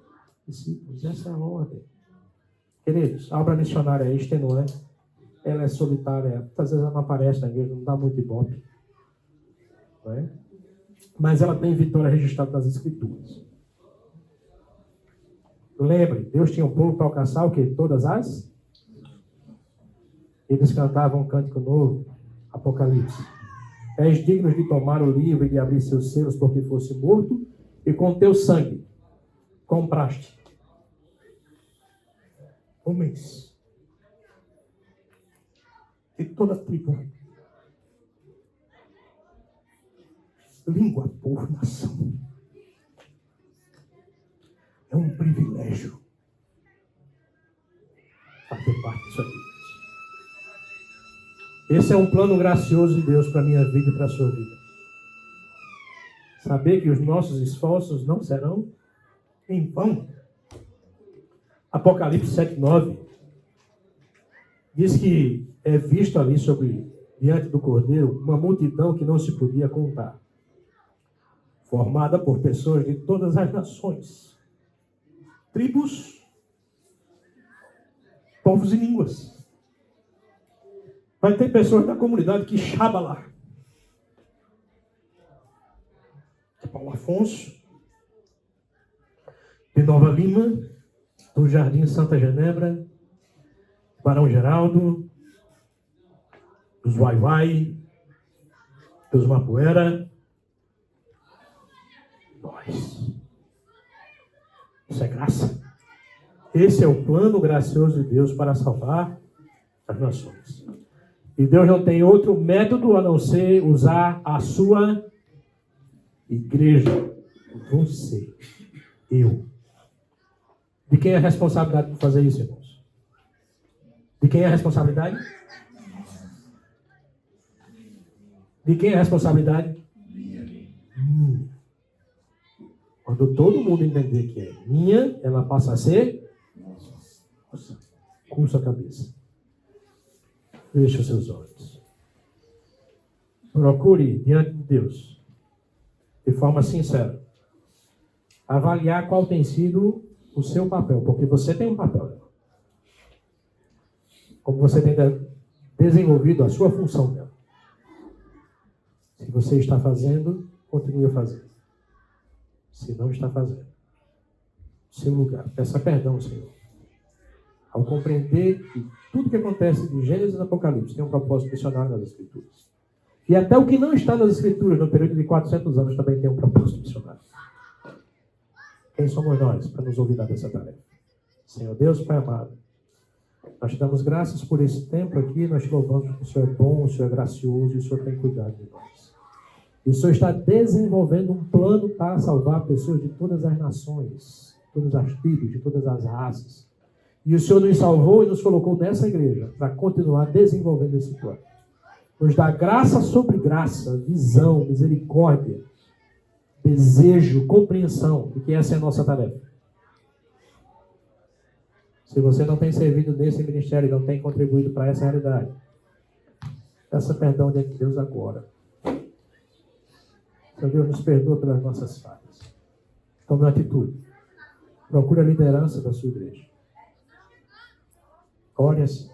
discípulos. Essa é a ordem. Queridos, a obra missionária é extenuante. Ela é solitária. Às vezes ela não aparece na igreja, não dá muito ibope. Não é? Mas ela tem vitória registrada nas Escrituras. Lembre, Deus tinha um povo para alcançar o quê? Todas as? Eles cantavam um cântico novo, Apocalipse. És digno de tomar o livro e de abrir seus selos, porque fosse morto, e com teu sangue compraste homens de toda tribo, língua, povo, nação. É um privilégio fazer parte disso aqui. Esse é um plano gracioso de Deus para a minha vida e para a sua vida. Saber que os nossos esforços não serão em vão. Apocalipse 7:9 diz que é visto ali diante do Cordeiro uma multidão que não se podia contar, formada por pessoas de todas as nações, tribos, povos e línguas. Vai ter pessoas da comunidade que Xabalá, de Paulo Afonso, de Nova Lima, do Jardim Santa Genebra, Barão Geraldo, dos Uai-Uai, dos Mapuera. Nós. Isso é graça. Esse é o plano gracioso de Deus para salvar as nações. E Deus não tem outro método a não ser usar a sua igreja. Você. Eu. De quem é a responsabilidade por fazer isso, irmãos? De quem é a responsabilidade? De quem é a responsabilidade? Minha. Quando todo mundo entender que é minha, ela passa a ser nossa. Cursa a cabeça. Feche os seus olhos. Procure diante de Deus, de forma sincera, avaliar qual tem sido o seu papel, porque você tem um papel. Como você tem desenvolvido a sua função dela. Se você está fazendo, continue a fazer. Se não está fazendo, seu lugar. Peça perdão, Senhor. Ao compreender que tudo que acontece de Gênesis e Apocalipse tem um propósito missionário nas Escrituras. E até o que não está nas Escrituras, no período de 400 anos, também tem um propósito missionário. Quem somos nós para nos olvidar dessa tarefa? Senhor Deus, Pai amado, nós te damos graças por esse tempo aqui, nós te louvamos porque o Senhor é bom, o Senhor é gracioso e o Senhor tem cuidado de nós. E o Senhor está desenvolvendo um plano para salvar pessoas de todas as nações, todas as tribos, de todas as raças. E o Senhor nos salvou e nos colocou nessa igreja para continuar desenvolvendo esse plano. Nos dá graça sobre graça, visão, misericórdia, desejo, compreensão de que essa é a nossa tarefa. Se você não tem servido nesse ministério e não tem contribuído para essa realidade, peça perdão diante de Deus agora. Senhor Deus, nos perdoa pelas nossas falhas. Tome uma atitude. Procure a liderança da sua igreja. Ore-se,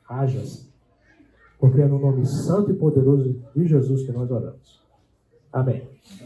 haja-se, porque é no nome santo e poderoso de Jesus que nós oramos. Amém.